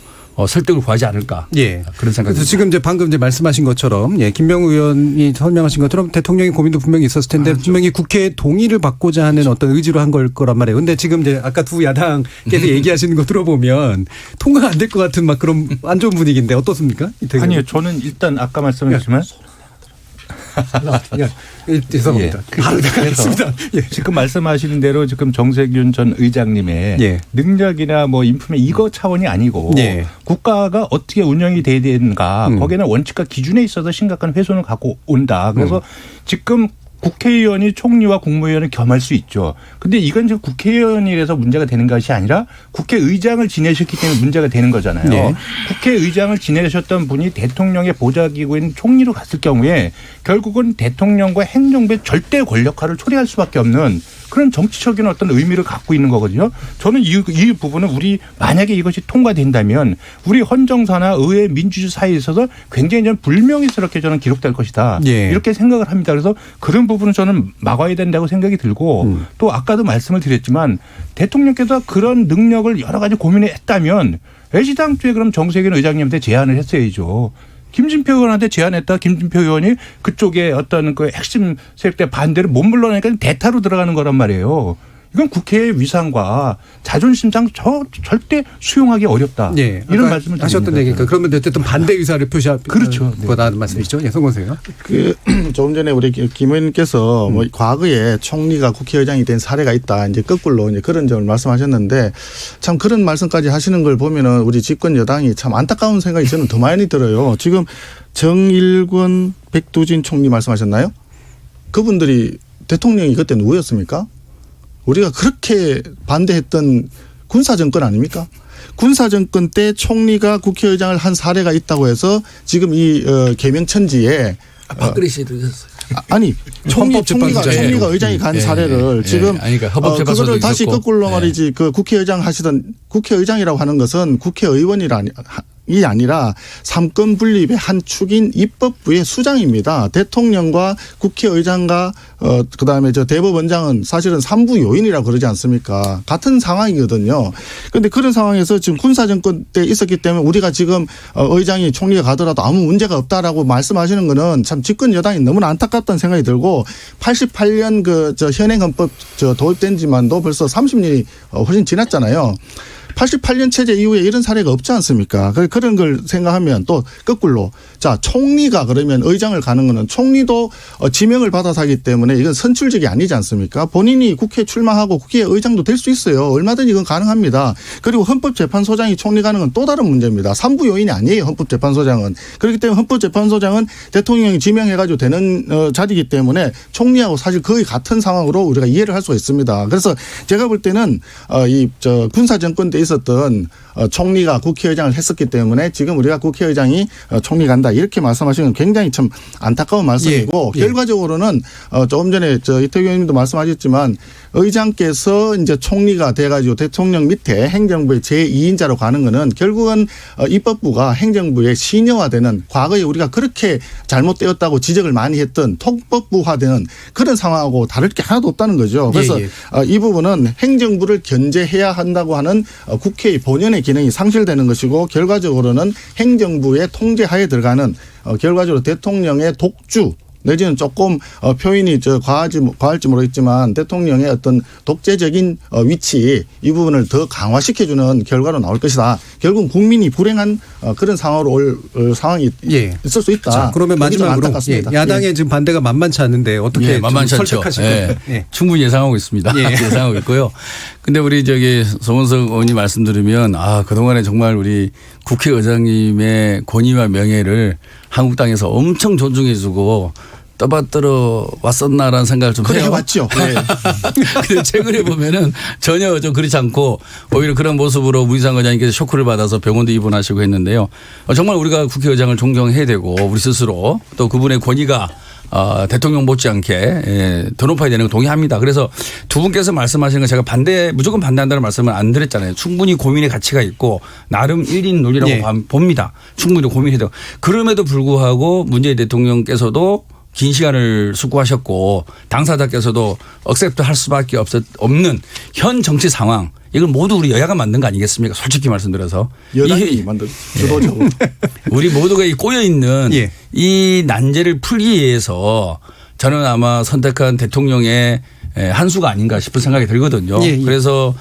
설득을 구하지 않을까. 예. 그런 생각이 그래서 지금 이제 방금 이제 말씀하신 것처럼 예, 김병우 의원이 설명하신 것처럼 대통령의 고민도 분명히 있었을 텐데 분명히 국회의 동의를 받고자 하는 어떤 의지로 한 걸 거란 말이에요. 근데 지금 이제 아까 두 야당께서 얘기하시는 거 들어보면 통과가 안 될 것 같은 막 그런 안 좋은 분위기인데 어떻습니까? 아니요. 저는 일단 아까 말씀하셨지만 죄송합니다. 바로 나가겠습니다. 예. 지금 말씀하시는 대로 지금 정세균 전 의장님의 예. 능력이나 뭐 인품의 이거 차원이 아니고 예. 국가가 어떻게 운영이 돼야 되는가 거기에는 원칙과 기준에 있어서 심각한 훼손을 갖고 온다. 그래서 지금 국회의원이 총리와 국무위원을 겸할 수 있죠. 근데 이건 지금 국회의원이라서 문제가 되는 것이 아니라 국회의장을 지내셨기 때문에 문제가 되는 거잖아요. 네. 국회의장을 지내셨던 분이 대통령의 보좌기구인 총리로 갔을 경우에 결국은 대통령과 행정부의 절대 권력화를 초래할 수밖에 없는 그런 정치적인 어떤 의미를 갖고 있는 거거든요. 저는 이 부분은 우리 만약에 이것이 통과된다면 우리 헌정사나 의회 민주주의 사회에 있어서 굉장히 좀 불명예스럽게 저는 기록될 것이다. 예. 이렇게 생각을 합니다. 그래서 그런 부분은 저는 막아야 된다고 생각이 들고 또 아까도 말씀을 드렸지만 대통령께서 그런 능력을 여러 가지 고민을 했다면 애시당초에 그럼 정세균 의장님한테 제안을 했어야죠. 김진표 의원한테 제안했다. 김진표 의원이 그쪽에 어떤 그 핵심 세력대 반대를 못 물러나니까 대타로 들어가는 거란 말이에요. 이건 국회의 위상과 자존심상 절대 수용하기 어렵다. 예. 이런 말씀을 하셨던 얘기니까 그러면 어쨌든 반대 의사를 표시할 그렇죠. 거다는 말씀이시죠. 예, 송건세요. 조금 전에 우리 김 의원님께서 뭐 과거에 총리가 국회의장이 된 사례가 있다. 이제 거꾸로 이제 그런 점을 말씀하셨는데 참 그런 말씀까지 하시는 걸 보면은 우리 집권 여당이 참 안타까운 생각이 저는 더 많이 들어요. 지금 정일권, 백두진 총리 말씀하셨나요? 그분들이 대통령이 그때 누구였습니까? 우리가 그렇게 반대했던 군사정권 아닙니까? 군사정권 때 총리가 국회의장을 한 사례가 있다고 해서 지금 이 개명천지에 박근혜 씨도 있었어요. 아니 총리가 의장이 간 사례를 지금 그러니까 헌법재판소도 그거를 다시 있었고. 거꾸로 말이지 그 국회의장 하시던 국회의장이라고 하는 것은 국회의원이 아니라 삼권 분립의 한 축인 입법부의 수장입니다. 대통령과 국회의장과 그다음에 저 대법원장은 사실은 3부 요인이라고 그러지 않습니까? 같은 상황이거든요. 그런데 그런 상황에서 지금 군사정권 때 있었기 때문에 우리가 지금 의장이 총리가 가더라도 아무 문제가 없다라고 말씀하시는 거는 참 집권 여당이 너무나 안타깝다는 생각이 들고 88년 그 저 현행헌법 도입된 지만도 벌써 30년이 훨씬 지났잖아요. 88년 체제 이후에 이런 사례가 없지 않습니까? 그런 걸 생각하면 또 거꾸로 자 총리가 그러면 의장을 가는 거는 총리도 지명을 받아서 하기 때문에 이건 선출직이 아니지 않습니까? 본인이 국회에 출마하고 국회의장도 될 수 있어요. 얼마든지 이건 가능합니다. 그리고 헌법재판소장이 총리 가는 건 또 다른 문제입니다. 3부 요인이 아니에요. 헌법재판소장은. 그렇기 때문에 헌법재판소장은 대통령이 지명해가지고 되는 자리이기 때문에 총리하고 사실 거의 같은 상황으로 우리가 이해를 할 수가 있습니다. 그래서 제가 볼 때는 군사정권 때 있었던 총리가 국회의장을 했었기 때문에 지금 우리가 국회의장이 총리 간다 이렇게 말씀하시는 건 굉장히 참 안타까운 말씀이고 결과적으로는 조금 전에 이태규 의원님도 말씀하셨지만 의장께서 이제 총리가 돼가지고 대통령 밑에 행정부의 제2인자로 가는 거는 결국은 입법부가 행정부의 신여화되는 과거에 우리가 그렇게 잘못되었다고 지적을 많이 했던 통법부화되는 그런 상황하고 다를 게 하나도 없다는 거죠. 그래서 이 부분은 행정부를 견제해야 한다고 하는 국회의 본연의 기능이 상실되는 것이고 결과적으로는 행정부의 통제하에 들어가는 결과적으로 대통령의 독주 내지는 조금 표현이 과할지 모르겠지만 대통령의 어떤 독재적인 위치 이 부분을 더 강화시켜주는 결과로 나올 것이다. 결국 국민이 불행한 그런 상황으로 올 상황이 있을 수 있다. 자, 그러면 마지막으로 야당의 지금 반대가 만만치 않은데 어떻게 만만치 않죠. 설득하실 건가요? 충분히 예상하고 있습니다. 예상하고 있고요. 근데 우리 송원석 의원님 말씀 들으면 그동안에 정말 우리 국회의장님의 권위와 명예를 한국 땅에서 엄청 존중해 주고 떠받들어 왔었나라는 생각을 좀 그래 해요. 왔죠. 네. 근데 최근에 보면은 전혀 좀 그렇지 않고 오히려 그런 모습으로 문희상 의장님께서 쇼크를 받아서 병원도 입원하시고 했는데요. 정말 우리가 국회의장을 존경해야 되고 우리 스스로 또 그분의 권위가 대통령 못지않게 더 높아야 되는 거 동의합니다. 그래서 두 분께서 말씀하시는 거 제가 무조건 반대한다는 말씀을 안 드렸잖아요. 충분히 고민의 가치가 있고 나름 일인 논리라고 봅니다. 충분히 고민해도. 그럼에도 불구하고 문재인 대통령께서도 긴 시간을 숙고하셨고 당사자께서도 억셉트 할 수밖에 없는 현 정치 상황 이걸 모두 우리 여야가 만든 거 아니겠습니까? 솔직히 말씀드려서. 여당이 만든 주도적으로. 우리 모두가 이 꼬여있는 이 난제를 풀기 위해서 저는 아마 선택한 대통령의 한 수가 아닌가 싶은 생각이 들거든요. 그래서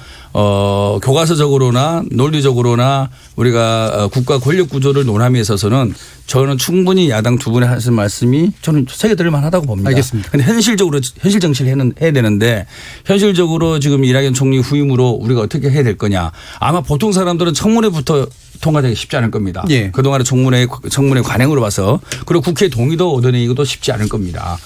교과서적으로나 논리적으로나 우리가 국가 권력 구조를 논함에 있어서는 저는 충분히 야당 두 분의 하신 말씀이 저는 새겨들을 만하다고 봅니다. 알겠습니다. 그런데 현실적으로 현실 정치를 해야 되는데 현실적으로 지금 이낙연 총리 후임으로 우리가 어떻게 해야 될 거냐. 아마 보통 사람들은 청문회부터 통과되기 쉽지 않을 겁니다. 그동안의 청문회 관행으로 봐서 그리고 국회 동의도 얻어내기도 쉽지 않을 겁니다.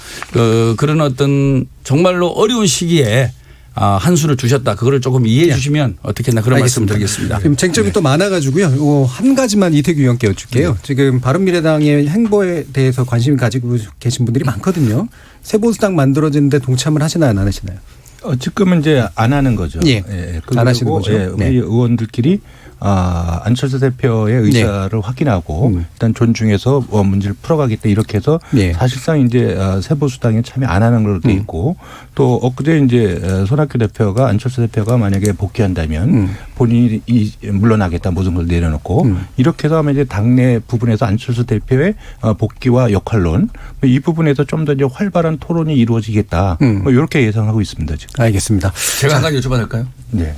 그런 어떤 정말로 어려운 시기에 한 수를 주셨다. 그거를 조금 이해해 주시면 어떻겠나 그런 말씀 드리겠습니다. 지금 쟁점이 또 많아가지고요. 한 가지만 이태규 의원께 여쭙게요. 지금 바른미래당의 행보에 대해서 관심을 가지고 계신 분들이 많거든요. 새 보수당 만들어지는데 동참을 하시나요 안 하시나요? 지금은 이제 안 하는 거죠. 안 하시는 거죠. 우리 의원들끼리 안철수 대표의 의사를 확인하고 일단 존중해서 문제를 풀어가겠다 이렇게 해서 사실상 이제 새보수당에 참여 안 하는 걸로 돼 있고 또 엊그제 이제 손학규 대표가 안철수 대표가 만약에 복귀한다면 본인이 물러나겠다 모든 걸 내려놓고 이렇게 해서 하면 이제 당내 부분에서 안철수 대표의 복귀와 역할론 이 부분에서 좀 더 이제 활발한 토론이 이루어지겠다 뭐 이렇게 예상하고 있습니다 지금. 알겠습니다. 제가 한 가지 여쭤봐도 될까요? 네.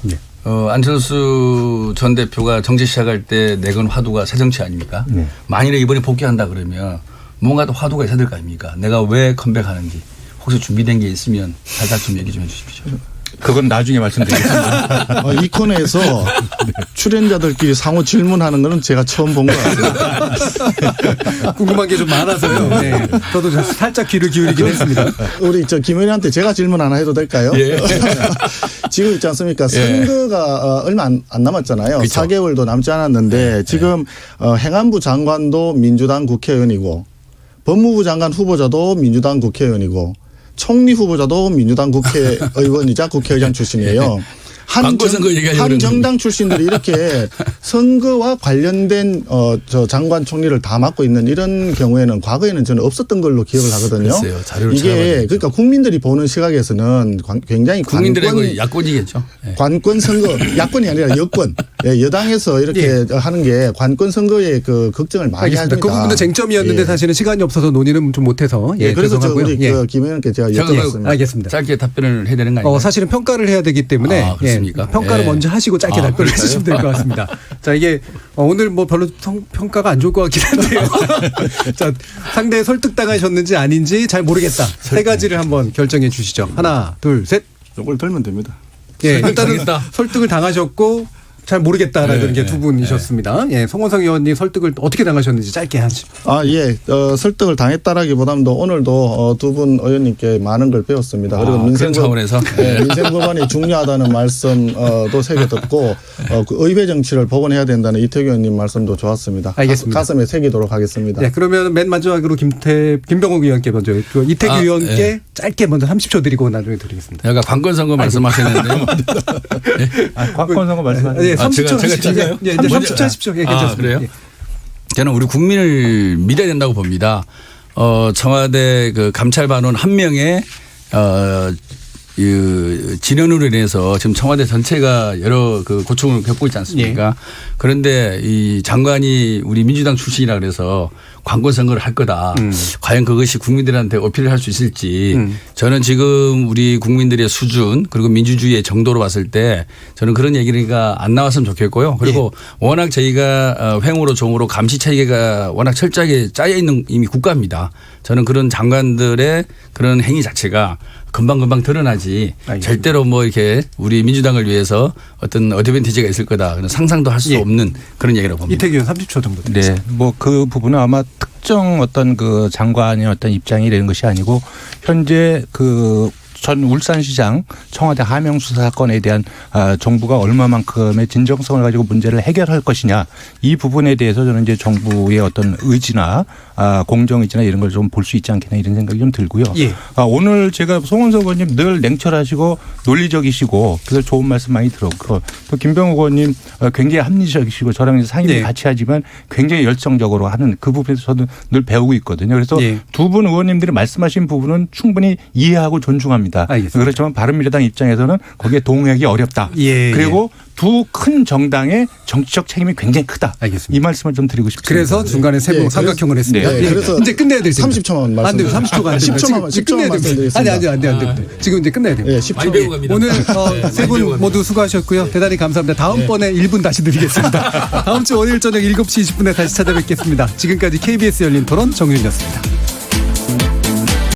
안철수 전 대표가 정치 시작할 때 내건 화두가 새정치 아닙니까? 만일에 이번에 복귀한다 그러면 뭔가 또 화두가 있어야 될 거 아닙니까? 내가 왜 컴백하는지 혹시 준비된 게 있으면 살짝 좀 얘기 좀 해 주십시오. 그건 나중에 말씀드리겠습니다. 이 코너에서 출연자들끼리 상호 질문하는 거는 제가 처음 본 것 같아요. 궁금한 게 좀 많아서요. 저도 살짝 귀를 기울이긴 했습니다. 우리 김 의원한테 제가 질문 하나 해도 될까요? 지금 있지 않습니까? 선거가 얼마 안 남았잖아요. 그렇죠. 4개월도 남지 않았는데 지금 행안부 장관도 민주당 국회의원이고 법무부 장관 후보자도 민주당 국회의원이고 총리 후보자도 민주당 국회의원이자 국회의장 출신이에요. 한 정당 출신들이 이렇게 선거와 관련된 장관 총리를 다 맡고 있는 이런 경우에는 과거에는 저는 없었던 걸로 기억을 하거든요. 글쎄요, 이게 그러니까 국민들이 보는 시각에서는 굉장히 국민들의 야권이겠죠. 관권 선거 야권이 아니라 여권 여당에서 이렇게 하는 게 관권 선거에 그 걱정을 많이 합니다. 그 부분도 쟁점이었는데 사실은 시간이 없어서 논의는 좀 못해서 그래서 우리 김 의원께 제가 여쭤봤습니다. 알겠습니다. 짧게 답변을 해야 되는 거 아니에요? 사실은 평가를 해야 되기 때문에 평가를 먼저 하시고 짧게 답변을 해주시면 될 것 같습니다. 자, 이게 오늘 뭐 별로 평가가 안 좋을 것 같긴 한데요. 자, 상대에 설득당하셨는지 아닌지 잘 모르겠다. 세 가지를 한번 결정해 주시죠. 하나, 둘, 셋. 이걸 들면 됩니다. 일단은 설득을 당하셨고 잘 모르겠다라는 게 두 분이셨습니다. 송원석 의원님 설득을 어떻게 당하셨는지 짧게 하시죠. 설득을 당했다라기보다도 오늘도 두 분 의원님께 많은 걸 배웠습니다. 그리고 민생법안이 중요하다는 말씀도 새겨 듣고 그 의회 정치를 복원해야 된다는 이태규 의원님 말씀도 좋았습니다. 알겠습니다. 가슴에 새기도록 하겠습니다. 그러면 맨 마지막으로 김병욱 의원께 먼저 이태규 의원께 짧게 먼저 30초 드리고 나중에 드리겠습니다. 약간 관권 선거 말씀하시는데요. 관권 선거 말씀하시는 30초 제가 딜까요? 이제 30초 하십시오. 괜찮습니다. 그래요? 저는 우리 국민을 믿어야 된다고 봅니다. 청와대 그 감찰반원 한 명의 진언으로 인해서 지금 청와대 전체가 여러 그 고충을 겪고 있지 않습니까? 그런데 이 장관이 우리 민주당 출신이라 그래서 관권 선거를 할 거다. 과연 그것이 국민들한테 어필을 할 수 있을지 저는 지금 우리 국민들의 수준 그리고 민주주의의 정도로 봤을 때 저는 그런 얘기가 안 나왔으면 좋겠고요. 그리고 워낙 저희가 횡으로 종으로 감시 체계가 워낙 철저하게 짜여 있는 이미 국가입니다. 저는 그런 장관들의 그런 행위 자체가 금방금방 드러나지 알겠습니다. 절대로 뭐 이렇게 우리 민주당을 위해서 어떤 어드밴티지가 있을 거다. 그런 상상도 할 수 없는 그런 얘기라고 봅니다. 이태규 의원 30초 정도 드리겠습니다. 네, 뭐 그 부분은 아마 특정 어떤 그 장관의 어떤 입장이 되는 것이 아니고 현재 그 전 울산시장 청와대 하명수사 사건에 대한 정부가 얼마만큼의 진정성을 가지고 문제를 해결할 것이냐 이 부분에 대해서 저는 이제 정부의 어떤 의지나 공정 의지나 이런 걸 좀 볼 수 있지 않겠나 이런 생각이 좀 들고요. 예. 오늘 제가 송원석 의원님 늘 냉철하시고 논리적이시고 그래서 좋은 말씀 많이 들었고 또 김병욱 의원님 굉장히 합리적이시고 저랑 상임위 네. 같이 하지만 굉장히 열정적으로 하는 그 부분에서 저도 늘 배우고 있거든요. 그래서 예. 두 분 의원님들이 말씀하신 부분은 충분히 이해하고 존중합니다. 알겠습니다. 그렇지만 바른미래당 입장에서는 거기에 동의하기 어렵다. 예, 그리고 두 큰 정당의 정치적 책임이 굉장히 크다. 알겠습니다. 이 말씀을 좀 드리고 싶습니다. 그래서 중간에 세부 예, 삼각형을 했습니다. 네, 예, 그래서 이제 끝내야 될 텐데. 30초만 말씀. 안 돼요. 30초가 안 됩니다. 10초만 지금 끝내야 됩니다. 말씀드리겠습니다. 안 돼. 지금 이제 끝내야 됩니다. 예, 많이 10초. 배우고 갑니다. 오늘 네, 세 많이 분 배우고 모두 수고하셨고요. 대단히 감사합니다. 다음번에 1분 다시 드리겠습니다. 다음 주 월요일 저녁 7시 20분에 다시 찾아뵙겠습니다. 지금까지 KBS 열린 토론 정윤이었습니다.